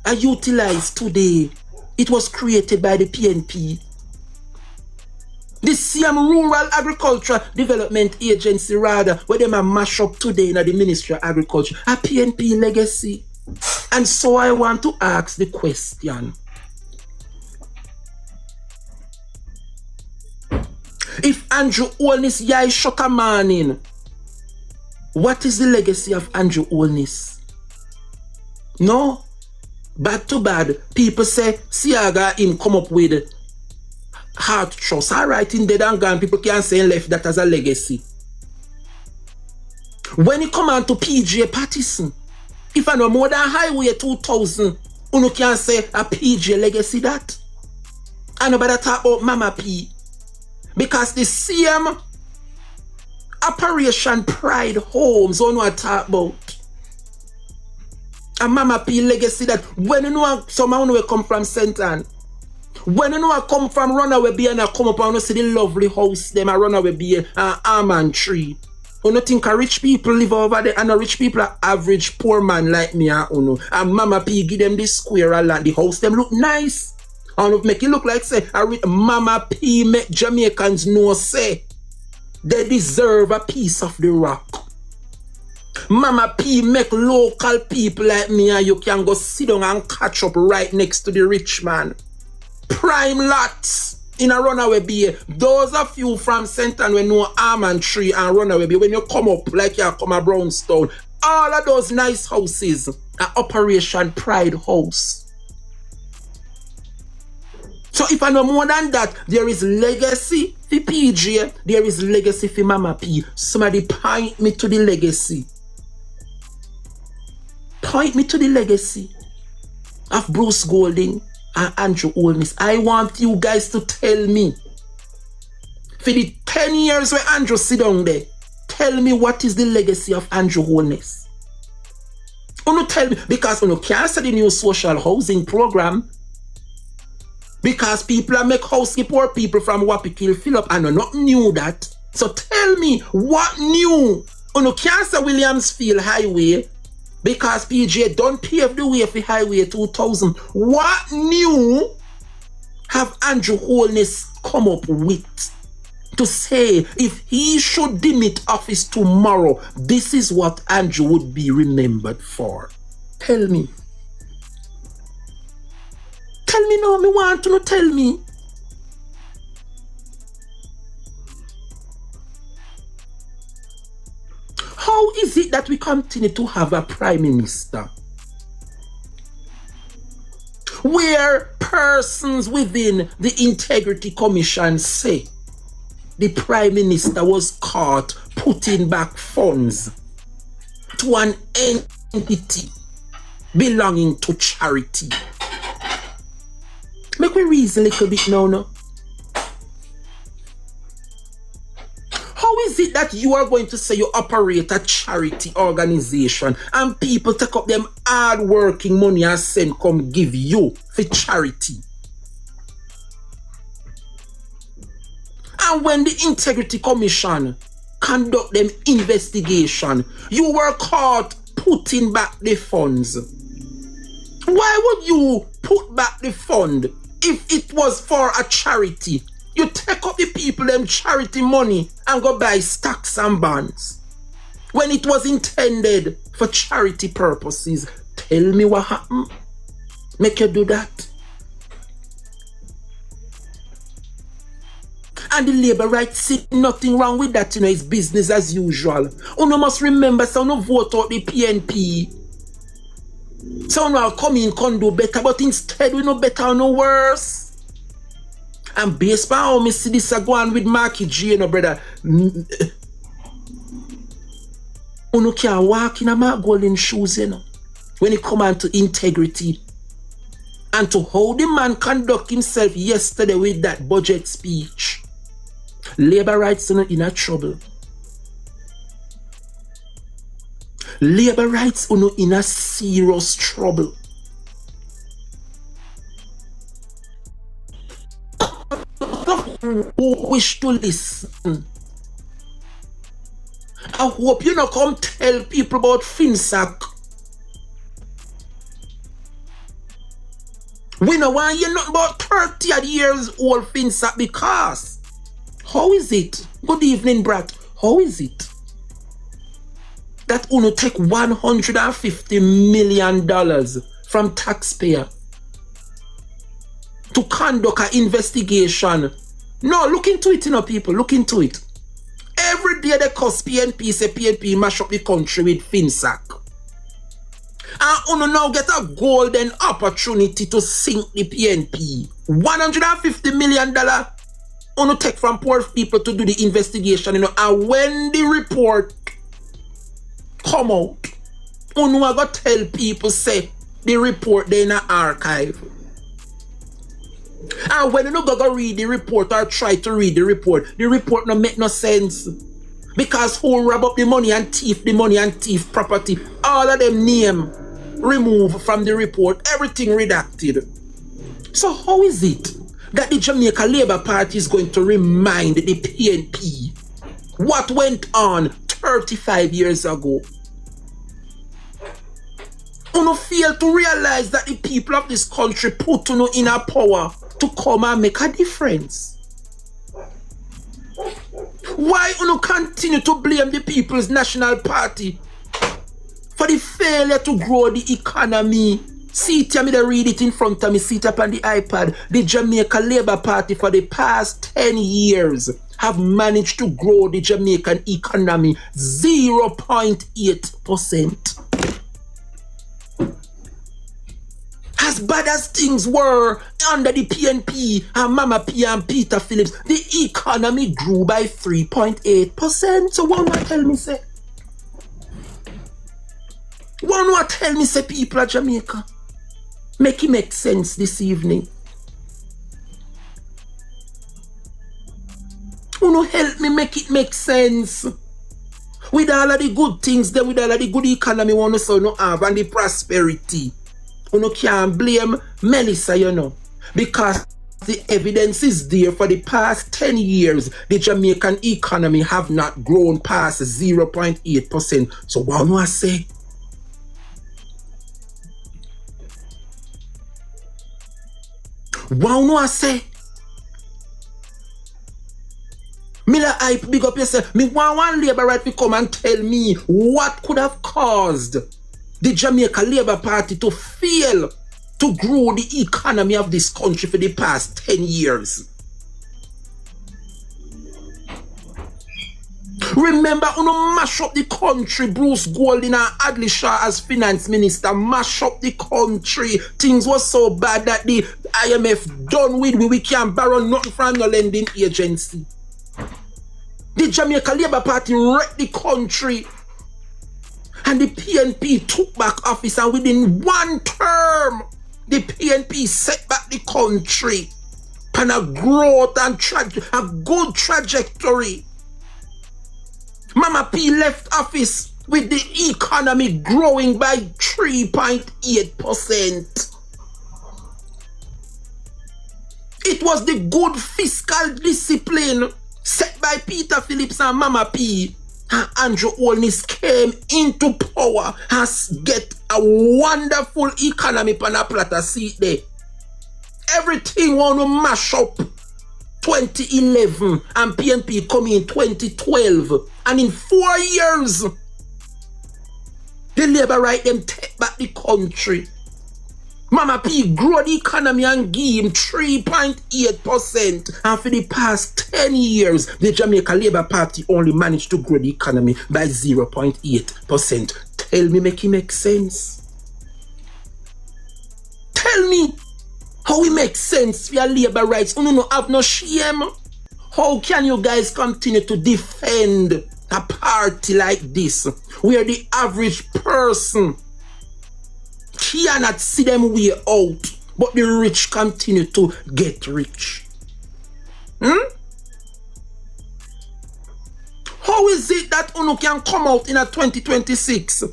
are utilized today, it was created by the PNP. The same Rural Agricultural Development Agency, rather, where they mash up today in the Ministry of Agriculture, a PNP legacy. And so I want to ask the question. If Andrew Holness yai shut a man in, what is the legacy of Andrew Holness? No. Bad to bad. People say, Siaga him come up with heart trust. Alright, in dead and gone, people can't say left that as a legacy. When it come on to PJ Patterson, if I know more than Highway 2000, you can say a PJ legacy that. I know better talk about Mama P. Because the same Operation Pride Homes, on what I talk about. And Mama P legacy that when you know someone will come from St. Anne, when you know I come from Runaway Bay and I come up and I see the lovely house, them a Runaway Bay and almond tree. You don't think a rich people live over there and a rich people are average poor man like me and Uno. And Mama P give them this square of land, the house them look nice. And make it look like say Mama P make Jamaicans know say they deserve a piece of the rock. Mama P make local people like me and you can go sit down and catch up right next to the rich man. Prime lots in a Runaway Bay. Those of you from St. Anne when know Almond Tree and Runaway Bay, when you come up like you come a Brownstone, all of those nice houses are Operation Pride House. So if I know more than that, there is legacy for PJ, there is legacy for Mama P. Somebody point me to the legacy. Point me to the legacy of Bruce Golding and Andrew Holness. I want you guys to tell me, for the 10 years where Andrew sit down there, tell me what is the legacy of Andrew Holness. You tell me, because you can't say the new social housing program. Because people are make house for poor people from Wapikil fill up and you not knew that. So tell me what new. You can't say Williamsfield Highway because PJ don't pave the way for Highway 2000. What new have Andrew Holness come up with to say if he should demit office tomorrow, this is what Andrew would be remembered for? Tell me. Tell me now, me want to know, tell me. How is it that we continue to have a prime minister where persons within the Integrity Commission say the prime minister was caught putting back funds to an entity belonging to charity? Make me reason a little bit now, no? How is it that you are going to say you operate a charity organization and people take up them hard-working money and send come give you for charity? And when the Integrity Commission conduct them investigation, you were caught putting back the funds. Why would you put back the fund if it was for a charity? You take up the people them charity money and go buy stocks and bonds when it was intended for charity purposes. Tell me what happened. Make you do that. And the labor rights see nothing wrong with that, you know, it's business as usual. You must remember, so no vote out the PNP. So now come in, can do better, but instead we know better or no worse. And based on how me see this go on with Marky G, you know, brother. You can't walk in a golden shoes, you know. when it come on to integrity and to how the man conduct himself yesterday with that budget speech. Labor rights are in a trouble. Labor rights are in a serious trouble. Who wish to listen? I hope you not come tell people about FINAC. We know why you're not about 30 odd years old FINAC because. How is it? Good evening, Brat. How is it that uno take $150 million from taxpayer to conduct an investigation? No, look into it, people. Look into it. Every day they cause PNP, say PNP mash up the country with FINAC. And uno now get a golden opportunity to sink the PNP. $150 million uno take from poor people to do the investigation, and when the report come out, uno are gonna tell people say the report they in an archive. And when you no go read the report or try to read the report no make no sense. Because who rob up the money and thief property, all of them name removed from the report, everything redacted. So how is it that the Jamaica Labour Party is going to remind the PNP what went on 35 years ago? Uno fail to realize that the people of this country put uno in a power to come and make a difference. Why uno continue to blame the People's National Party for the failure to grow the economy? See it, me read it in front of me, see it up on the iPad. The Jamaica Labour Party for the past 10 years have managed to grow the Jamaican economy 0.8%. As bad as things were under the PNP and Mama P and Peter Phillips, the economy grew by 3.8%. So one more tell me say, people of Jamaica, make it make sense this evening. Uno help me make it make sense. With all of the good things, then with all of the good economy we want to have and the prosperity. Uno can't blame Melissa, because the evidence is there. For the past 10 years, the Jamaican economy have not grown past 0.8%. So what do I say? What do I say? Miller hype, big up yourself. Me want one Labour right to come and tell me what could have caused the Jamaica Labour Party to fail to grow the economy of this country for the past 10 years. Remember, uno mash up the country. Bruce Golding and Adley Shaw as finance minister mash up the country. Things were so bad that the IMF done with we can't borrow nothing from no lending agency. The Jamaica Labour Party wrecked the country. And the PNP took back office, and within one term, the PNP set back the country on a growth and a good trajectory. Mama P left office with the economy growing by 3.8%. It was the good fiscal discipline set by Peter Phillips and Mama P. And Andrew Holness came into power and get a wonderful economy on a platter seat there. Everything want to mash up 2011 and PNP come in 2012. And in 4 years, the Labour right them take back the country. Mama P grow the economy and give him 3.8%. And for the past 10 years, the Jamaica Labour Party only managed to grow the economy by 0.8%. Tell me, make it make sense. Tell me how it makes sense for your Labour rights. You no have no shame. How can you guys continue to defend a party like this, where the average person cannot see them way out, but the rich continue to get rich. How is it that Uno can come out in a 2026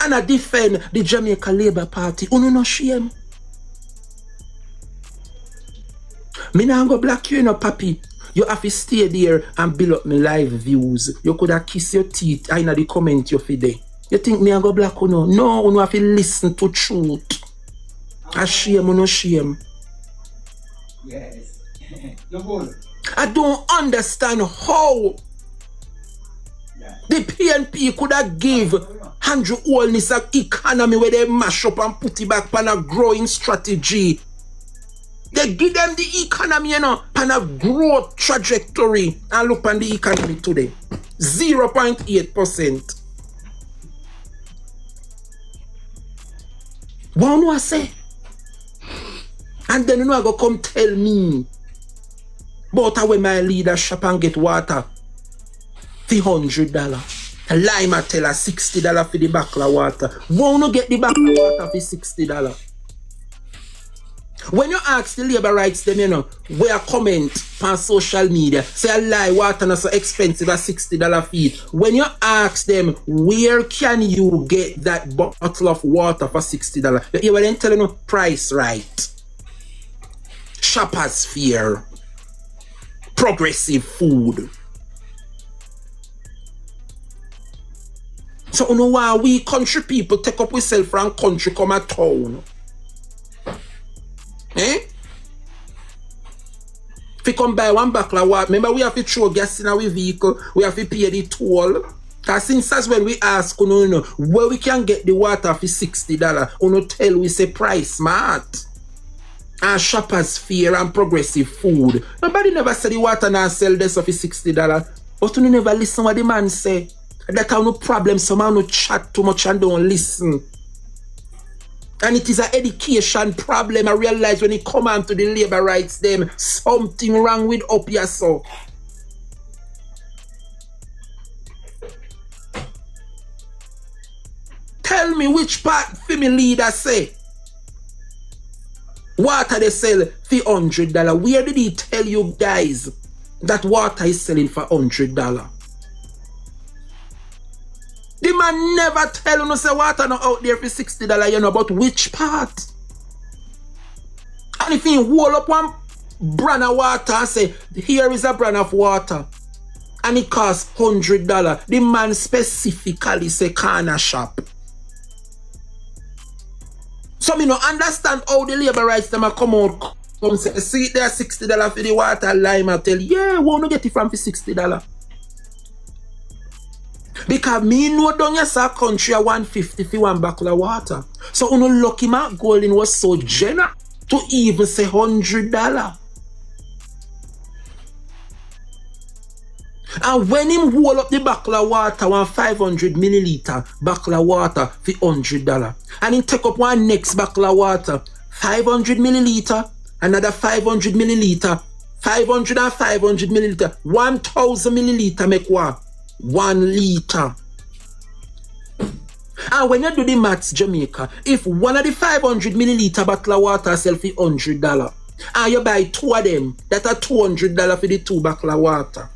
and I defend the Jamaica Labour Party? Uno no shame. Me nah go black you, papi. You have to stay there and build up my live views. You could have kissed your teeth in the comment you for there. You think me I go black Uno? No, Uno have to listen to truth. A shame, Uno shame. Yes. No good. I don't understand how the PNP could have give Andrew Holness an economy where they mash up and put it back on a growing strategy. They give them the economy, you know, on a growth trajectory. And look on the economy today. 0.8%. What do I say? And then you know I go come tell me about how my leader shop and get water for $100. Lima tell her $60 for the bottle of water. Won't you get the bottle of water for $60? When you ask the labor rights them, you know, where comment on social media, say a lie, water not so expensive as $60 feet. When you ask them, where can you get that bottle of water for $60? You will then tell them price right. Shoppers fear. Progressive food. So you know why we country people take up with self from country come a town? Eh? If we come buy one bottle of water, remember we have to throw gas in our vehicle, we have to pay the toll. Because since that's when we ask, you know, where we can get the water for $60, you know, tell we say price smart. And shoppers fear and progressive food. Nobody never said the water now sell this for $60. But you never listen what the man say. That have no problem, some man no chat too much and don't listen. And it is an education problem. I realize when it come on to the labor rights, them something wrong with up here so. Tell me which part for me leader say water they sell for $100. Where did he tell you guys that water is selling for $100? The man never tell you say water not out there for $60, you know, but which part? And if he hold up one brand of water and say, here is a brand of water, and it costs $100, the man specifically say corner shop. So me no understand how the labor rights them come out, come say, see there $60 for the water, lime, I tell you, yeah, won't get it from for $60. Because me know down your country $150 for one bottle of water. So you know Lucky Mark Golden was so generous to even say $100. And when him hold up the bottle of water, one 500 milliliter bottle of water for $100. And he take up one next bottle of water, 500 milliliter, another 500 milliliter, 500 and 500 milliliter, 1000 milliliter make what? 1 liter. And when you do the maths, Jamaica, if one of the 500 milliliter bottle of water sell for $100, and you buy 2 of them, that's a $200 for the 2 bottle of water.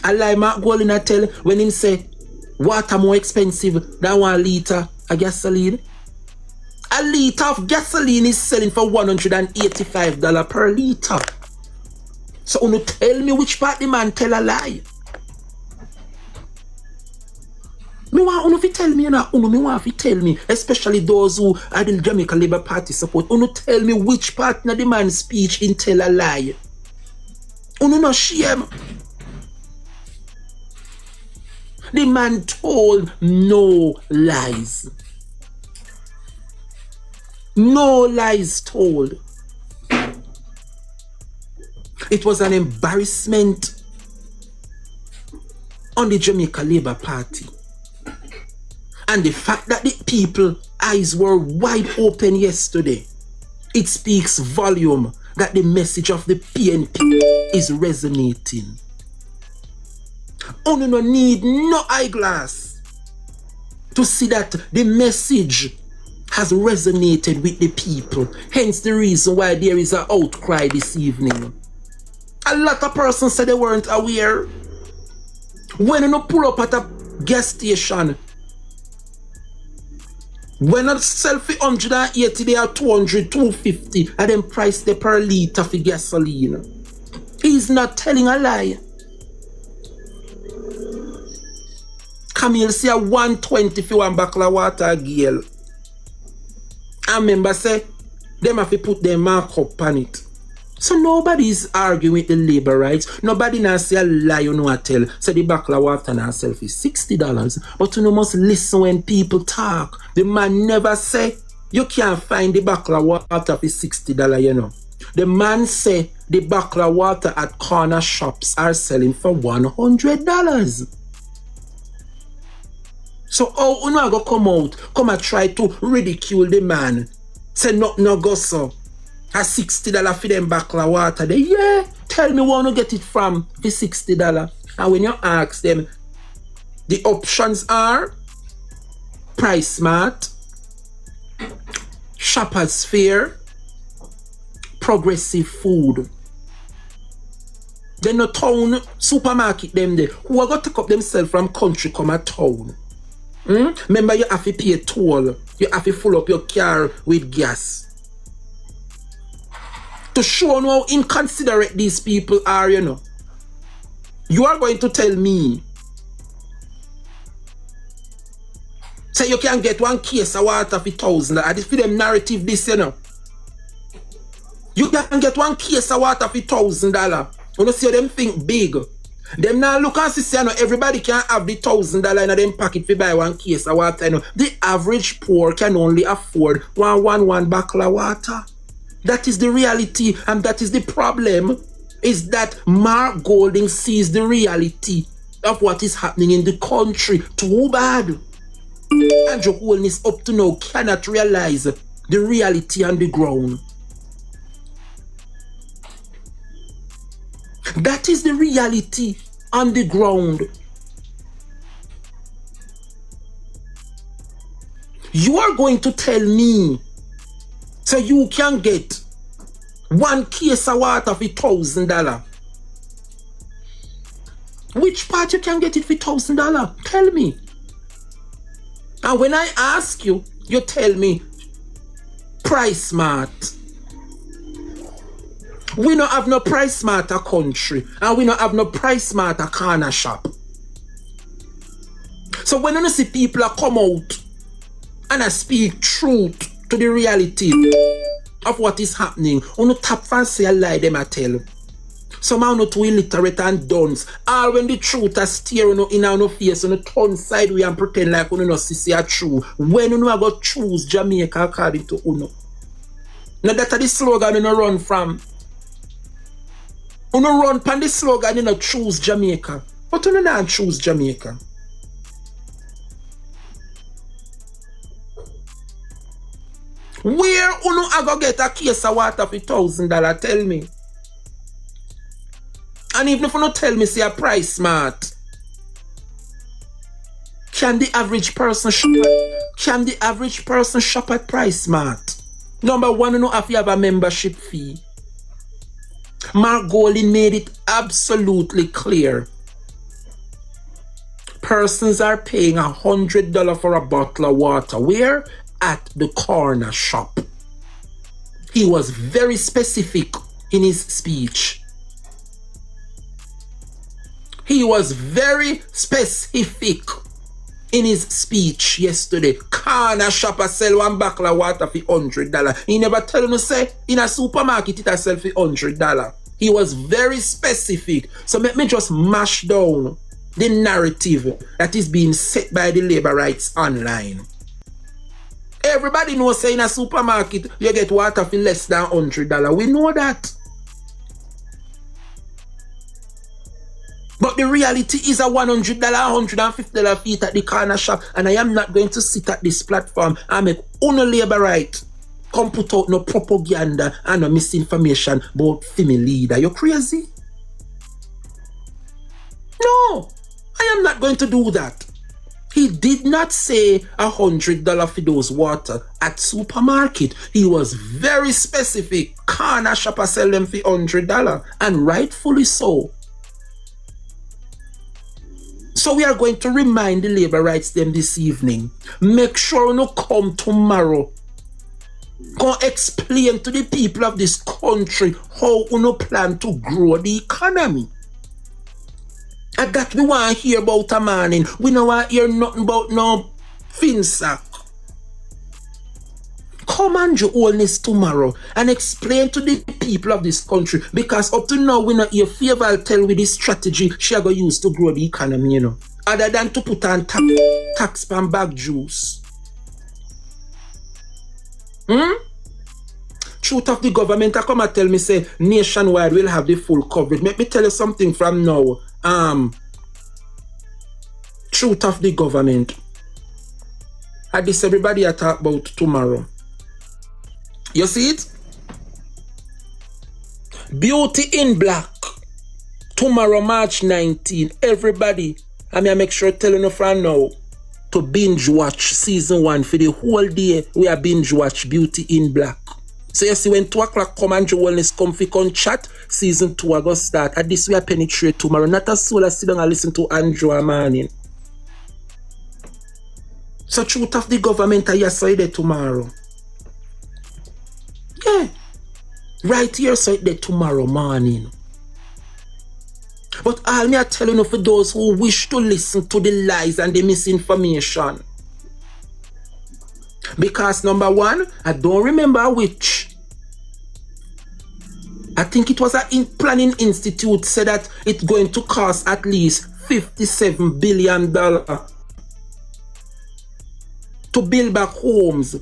I like Mark Golden I tell when him say water more expensive than 1 liter of gasoline. A liter of gasoline is selling for $185 per liter. So you tell me which part the man tell a lie. Me want to tell me, you know, me want to tell me, especially those who are the Jamaica Labour Party support, tell me which part of the man's speech in tell a lie. No shame. The man told no lies. No lies told. It was an embarrassment on the Jamaica Labour Party. And the fact that the people's eyes were wide open yesterday, it speaks volume that the message of the PNP is resonating. You no need no eyeglass to see that the message has resonated with the people. Hence the reason why there is an outcry this evening. A lot of persons said they weren't aware. When you pull up at a gas station, when I sell for 180, they are 200, 250, and then price the per litre for gasoline. He's not telling a lie. Camille say 120 for one bottle of water, girl. I remember say, them have to put their markup on it. So nobody is arguing with the labor rights. Nobody now say a lie, you know, I tell. So the bottle of water now sell for $60. But you know, must listen when people talk. The man never say, you can't find the bottle of water for $60, you know. The man say, the bottle of water at corner shops are selling for $100. So how you know go come out, come and try to ridicule the man. Say no go so. A $60 for them bottle of water. They yeah, tell me where you get it from for $60. And when you ask them, the options are Price Smart, Shoppers Fair, Progressive Food. Then no town supermarket them there. Who are going to take up themselves from country come a town? Remember you have to pay a toll. You have to fill up your car with gas. To show how inconsiderate these people are, you know. You are going to tell me, say you can get one case of water for $1,000. I just for them narrative this, you know. You can get one case of water for $1,000. You know, see them think big. Them now look and see, you know, everybody can have the $1,000 in them pocket to buy one case of water. You know. The average poor can only afford one bottle of water. That is the reality, and that is the problem. Is that Mark Golding sees the reality of what is happening in the country. Too bad. Andrew Holness up to now cannot realize the reality on the ground. That is the reality on the ground. You are going to tell me so you can get one case of water for $1,000. Which part you can get it for $1,000? Tell me. And when I ask you, you tell me Price Smart. We don't have no Price Smart a country, and we don't have no Price Smart a corner shop. So when you see people come out and I speak truth to the reality of what is happening, you tap fancy a lie them I tell. Some are not too illiterate and dunce. All when the truth is staring in our face, on the turn sideways and pretend like you know see a true. When you know I go choose Jamaica according to Uno. Now that's the slogan you know run from. You know run from the slogan you know choose Jamaica. But you know not choose Jamaica. Where you know I go get a case of water for $1,000? Tell me. And even if you don't tell me, say a Price Smart, can the average person shop at Price Smart? Number one, you know if you have a membership fee. Mark Golding made it absolutely clear. Persons are paying $100 for a bottle of water. Where? At the corner shop. He was very specific in his speech. He was very specific in his speech yesterday. Corner shopper sell one bottle of water for $100. He never tell me say in a supermarket it sell for $100. He was very specific. So let me just mash down the narrative that is being set by the labor rights online. Everybody knows say in a supermarket you get water for less than $100. We know that. But the reality is a $100, $150 feet at the corner shop, and I am not going to sit at this platform and make only labor right come put out no propaganda and no misinformation about female leader. You crazy? No, I am not going to do that. He did not say $100 for those water at supermarket. He was very specific. Corner shopper sell them for $100, and rightfully so. So we are going to remind the labor rights them this evening. Make sure you come tomorrow. Go explain to the people of this country how you plan to grow the economy. And that we want to hear about a morning. We don't want to hear nothing about no FINAC. Come and you all this tomorrow and explain to the people of this country, because up to now we not hear favor tell with this strategy she are going to use to grow the economy, you know. Other than to put on tax pan bag juice. Truth of the government, I come and tell me say nationwide will have the full coverage. Let me tell you something from now. Truth of the government. At this everybody I talk about tomorrow. You see it? Beauty in Black. Tomorrow, March 19. Everybody, I make sure telling you from now to binge watch season 1 for the whole day. We are binge watch Beauty in Black. So you see when 2 o'clock come and you wellness comfy con chat, season 2 I go start. At this we are penetrate tomorrow. Not a soul I sit down and listen to Andrew a morning. So truth of the government I saw it tomorrow. Yeah. Right here so it there tomorrow morning. But all me are telling you for those who wish to listen to the lies and the misinformation. Because number 1, I don't remember which. I think it was a planning institute said that it's going to cost at least $57 billion to build back homes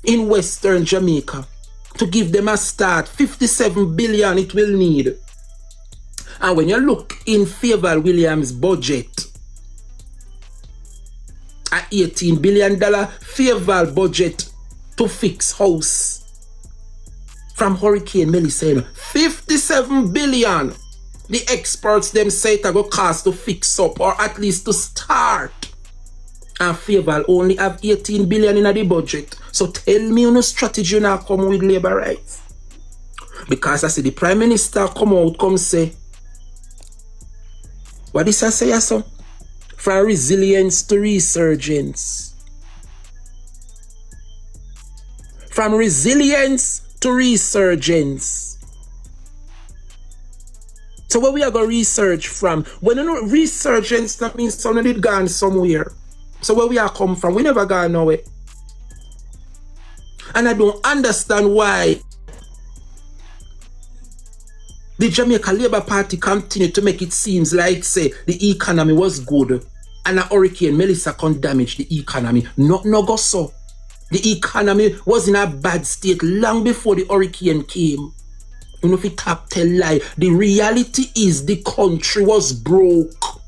in Western Jamaica. To give them a start, $57 billion it will need. And when you look in Favor Williams' budget, a $18 billion Favor budget to fix house from Hurricane Melissa, $57 billion. The experts them say it will cost to fix up or at least to start. And Favor only have $18 billion in the budget. So tell me no strategy now come with labor rights. Because I see the Prime Minister come out, come say, what is I say, so? From resilience to resurgence. From resilience to resurgence. So where we are going to research from? When you know resurgence, that means someone did gone somewhere. So where we are come from, we never gone nowhere. And I don't understand why the Jamaica Labour Party continued to make it seem like, say, the economy was good and a Hurricane Melissa can damage the economy. No go so. The economy was in a bad state long before the hurricane came. You know if it tap tell lie, the reality is the country was broke.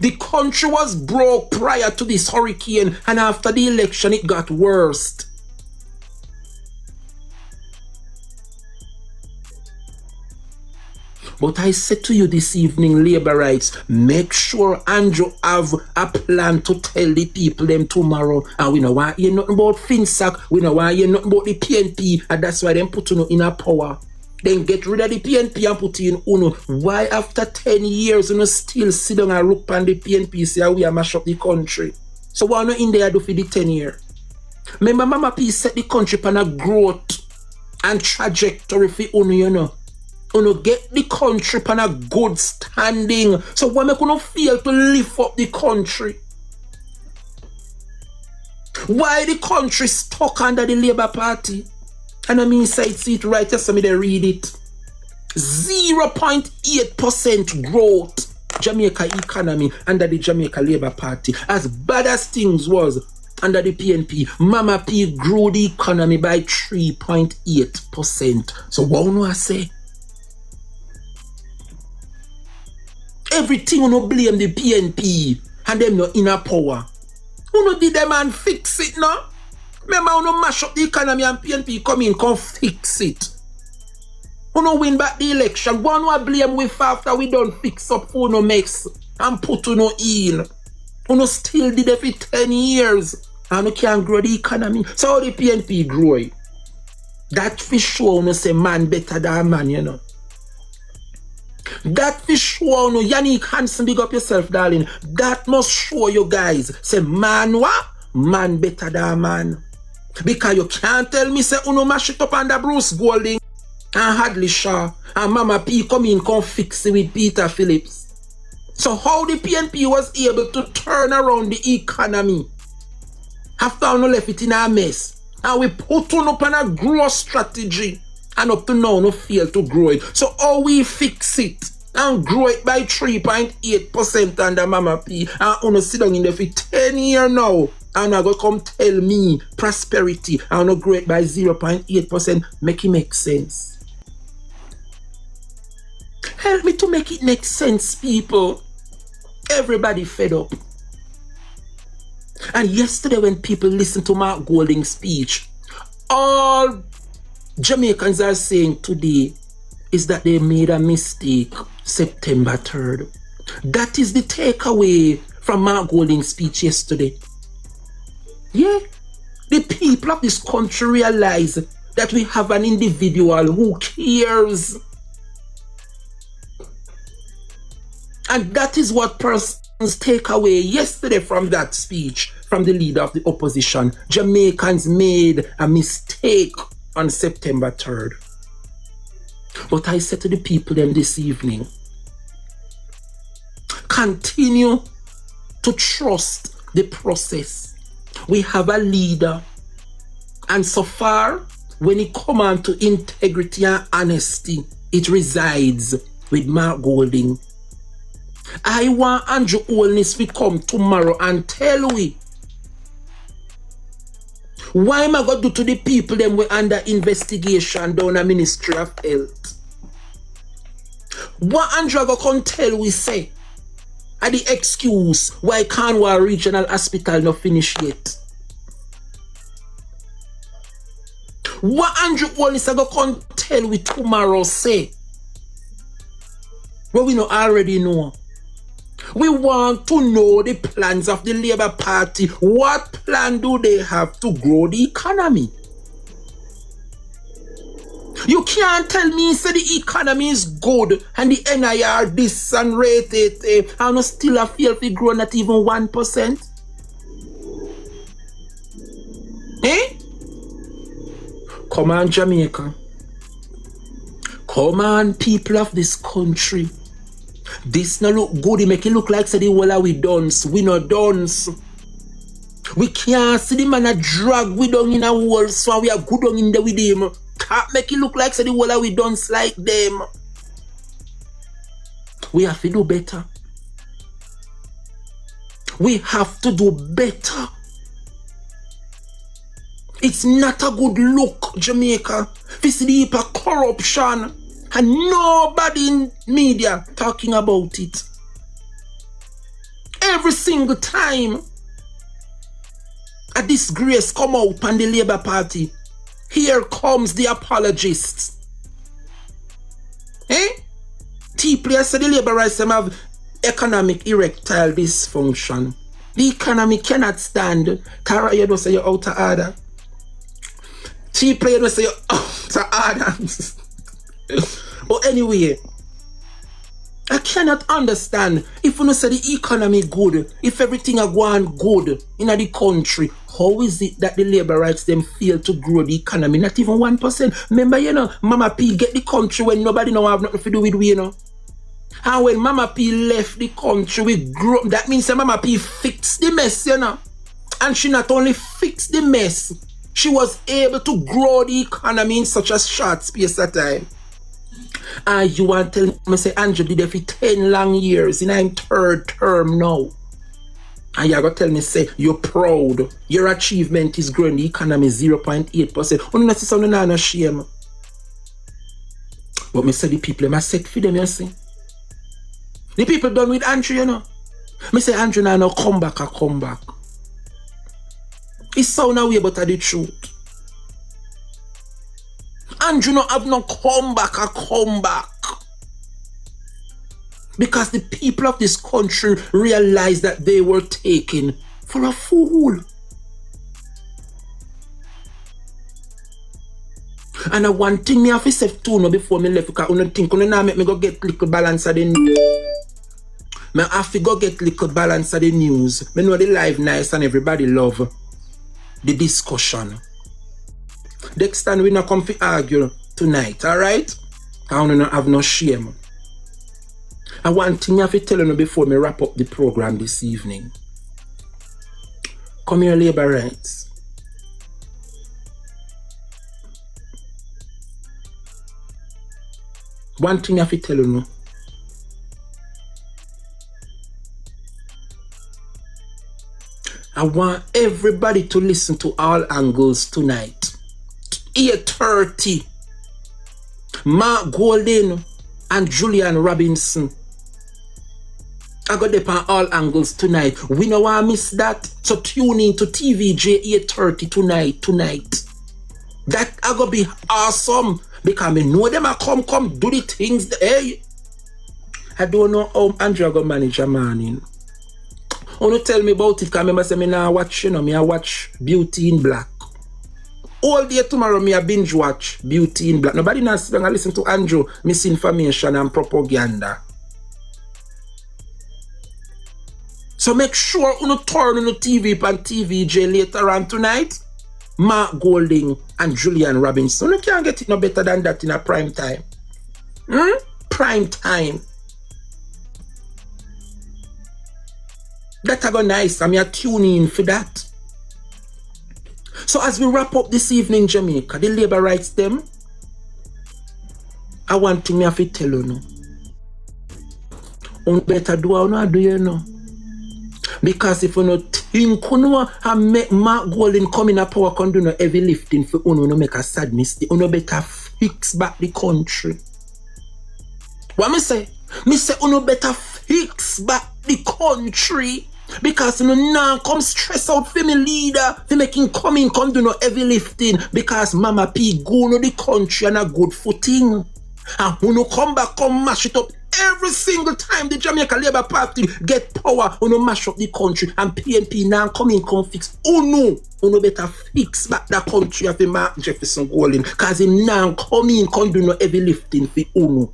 The country was broke prior to this hurricane, and after the election it got worse. But I said to you this evening, labor rights, make sure Andrew have a plan to tell the people them tomorrow. And we know why you nothing about FINAC, we know why you nothing about the PNP, and that's why them put you in a power. Then get rid of the PNP and put in UNO. Why after 10 years you still sit down and look on the PNP say we are mash up the country? So what no in there do for the 10 years? Remember Mama P set the country on a growth and trajectory for UNO, you know. UNO get the country on a good standing. So why make UNO fail to lift up the country? Why the country stuck under the Labour Party? And I mean, see it right, just me they read it. 0.8% growth Jamaica economy under the Jamaica Labour Party. As bad as things was under the PNP, Mama P grew the economy by 3.8%. So what do I say? Everything you no blame the PNP and them no inner power. Who no did them and fix it now? Remember, you no mash up the economy and PNP come in, come fix it. Who no win back the election? One will blame with after we don't fix up for no mess and put no in. Who no still did it for 10 years and we can't grow the economy. So how the PNP grow? That for sure no say man better than man, you know. That for sure no, Yannick Hansen, big up yourself, darling. That must show you guys. Say man what? Man better than man. Because you can't tell me say uno mash it up under Bruce Golding and Hadley Shaw and Mama P come in come fix it with Peter Phillips. So how the PNP was able to turn around the economy after uno left it in a mess and we put on up on a growth strategy and up to now no fail to grow it. So how we fix it and grow it by 3.8% under Mama P and uno sit down in there for 10 years now and I go come tell me prosperity and uno grow it by 0.8%, make it make sense. Help me to make it make sense, people. Everybody fed up. And yesterday when people listened to Mark Golding's speech, all Jamaicans are saying today is that they made a mistake September 3rd. That is the takeaway from Mark Golding's speech yesterday. Yeah, the people of this country realize that we have an individual who cares. And that is what persons take away yesterday from that speech from the leader of the opposition. Jamaicans made a mistake on September 3rd. But I said to the people then this evening, continue to trust the process. We have a leader, and so far, when it comes on to integrity and honesty, it resides with Mark Golding. I want Andrew Holness to come tomorrow and tell we why am I going to do to the people them we under investigation down the Ministry of Health. What Andrew going to come tell we say are the excuse why Cornwall Regional Hospital not finished yet. What Andrew Holness going to come tell we tomorrow say what we not already know. We want to know the plans of the Labour Party. What plan do they have to grow the economy? You can't tell me say the economy is good and the NIR this and rate it and still a fail to grow not even 1%. Eh? Come on, Jamaica. Come on, people of this country. This no look good, it make it look like say the whole we dance. We no dance. We can't see the man a drag we down in a wall, so we are good on in there with him. Can't make it look like say the whole we dance like them. We have to do better. We have to do better. It's not a good look, Jamaica. We see the heap of corruption. And nobody in media talking about it. Every single time a disgrace come out on the Labour Party, here comes the apologists. Eh? T-Player said the Labourites have economic erectile dysfunction. The economy cannot stand. Cara, you don't say you're out of order. T-Player don't say you're out of order. But anyway, I cannot understand if you don't say the economy good, if everything are going good in the country, how is it that the Labourites them fail to grow the economy? Not even 1%. Remember, you know, Mama P get the country when nobody know have nothing to do with we, you know. And when Mama P left the country, we grew. That means that Mama P fixed the mess, you know. And she not only fixed the mess, she was able to grow the economy in such a short space of time. And you want to tell me, say, Andrew did it for 10 long years, in I'm third term now. And you're going to tell me, say, you're proud. Your achievement is growing the economy 0.8%. You know, that's something I'm not shame. But me say the people, I set for them, you see. The people done with Andrew, you know. Me say, Andrew now no come back, I come back. It sound away, but the truth. Andrew no have no comeback. Because the people of this country realized that they were taken for a fool. And one thing me have to say too no before me left, because I think I now make me go get little balance of the news. Me have to go get little balance of the news. Me know the live nice and everybody love the discussion. Next time we not come to argue tonight, alright? I don't have no shame. And one thing I have to tell you before me wrap up the program this evening. Come here, labor rights. One thing I have to tell you. I want everybody to listen to all angles tonight. 8:30. Mark Golden and Julian Robinson. I got them on all angles tonight. We know I miss that. So tune in to TVJ 8:30 tonight. That I gonna be awesome. Because I know them I come do the things. Hey. I don't know how Andrew gonna manage a man. Wanna tell me about it, because I remember saying me now watch, me I watch Beauty in Black. All day tomorrow me I binge watch Beauty in Black. Nobody knows when I listen to Andrew misinformation and propaganda. So make sure you turn on the TV and TVJ later on tonight. Mark Golding and Julian Robinson. You can't get it no better than that in a prime time. Prime time. That I go nice. I'm here tuning in for that. So as we wrap up this evening, Jamaica, the labor rights them, I want to me have to tell you no. You better do or not do you know. Because if you not think you know and make Mark Golding come in a power can do no heavy lifting for you no make a sad mistake, you better fix back the country. What me say? Me say you better fix back the country. Because you now come stress out for me leader, for making come do no heavy lifting. Because Mama P go to the country on a good footing. And you come back, come mash it up. Every single time the Jamaica Labour Party get power, you mash up the country, and PNP now come fix. You better fix back that country of Mark Jefferson Golding, because him now come do no heavy lifting for you.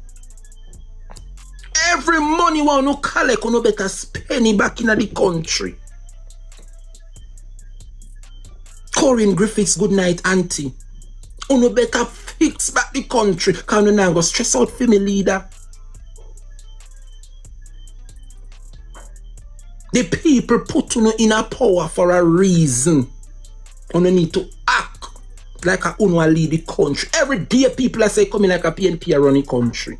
Every money you collect, you better spend it back in the country. Corinne Griffiths, good night, auntie. You better fix back the country, because you now go stress out for me leader. The people put you in a power for a reason. You need to act like a lead the country. Every day people are saying coming like a PNP run the country.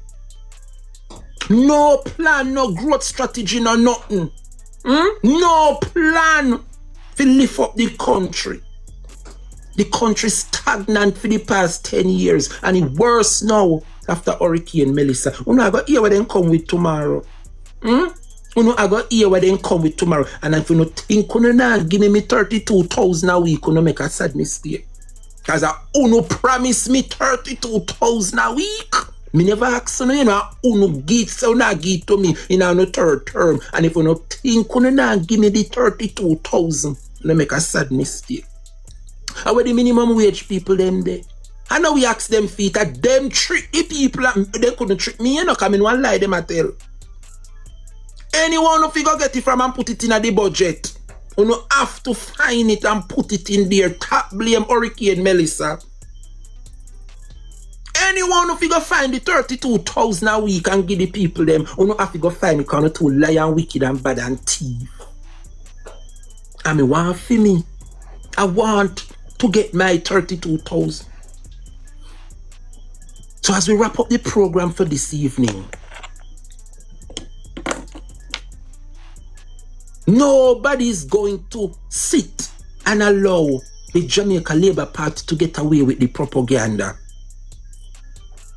No plan, no growth strategy, no nothing. No plan to lift up the country. The country stagnant for the past 10 years, and it's worse now after Hurricane Melissa. You know I got hear what they come with tomorrow. You know I got hear what they come with tomorrow. And if you not think you now give me 32,000 a week, you make a sad mistake. Because you promise me 32,000 a week. Me never ask you give so now give to me in our third term. And if you not think you now give me the 32,000, you make a sad mistake. And where the minimum wage people them there? I know we ask them feet that them trick the people, they couldn't trick me, come in one lie them I tell. Anyone who figure get it from and put it in the budget, you have to find it and put it in there. Top blame Hurricane Melissa. Anyone who figure find the 32,000 a week and give the people them, you have to go find it because you lie and wicked and bad and thief. I mean, want for me. I want to get my 32,000. So as we wrap up the program for this evening, nobody's going to sit and allow the Jamaica Labour Party to get away with the propaganda.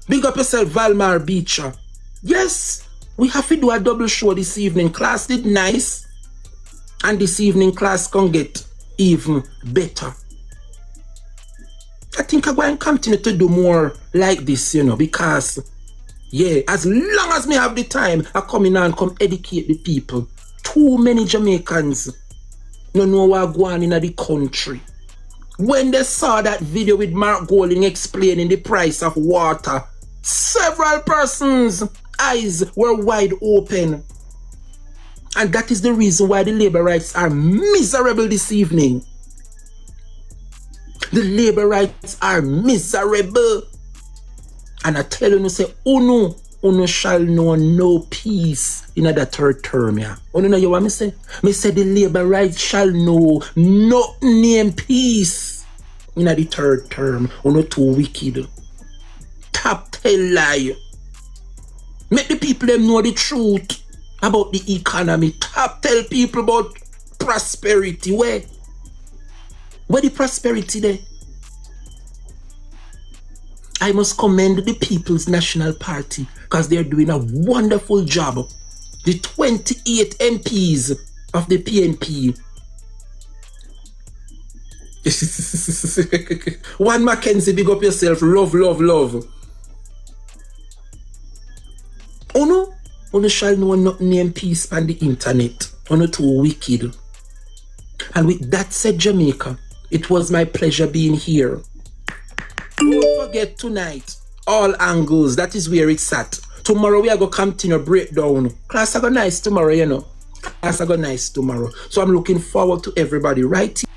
Big up yourself, Valmar Beecher. Yes, we have to do a double show this evening. Class did nice. And this evening class can get even better. I think I'm going to continue to do more like this, you know, because, yeah, as long as me have the time, I come in and come educate the people. Too many Jamaicans don't know what going on in the country. When they saw that video with Mark Golding explaining the price of water, several persons' eyes were wide open. And that is the reason why the labor rights are miserable this evening. The labor rights are miserable. And I tell you, say, oh no shall know no peace in the third term. Yeah. Oh no, you want me say? Me say the labor rights shall know no name peace in the third term. Oh no, too wicked. Top tell lie. Make the people them know the truth about the economy. Top tell people about prosperity. Where the prosperity there? I must commend the People's National Party because they're doing a wonderful job. The 28 MPs of the PNP. One Mackenzie, big up yourself. Love, love, love. Oh no shall know not name peace on the internet. Oh no, too wicked. And with that said, Jamaica, it was my pleasure being here. Don't forget tonight, all angles, that is where it's at. Tomorrow we are going to continue breakdown. Class are going nice tomorrow, you know. Class are going nice tomorrow. So I'm looking forward to everybody right here.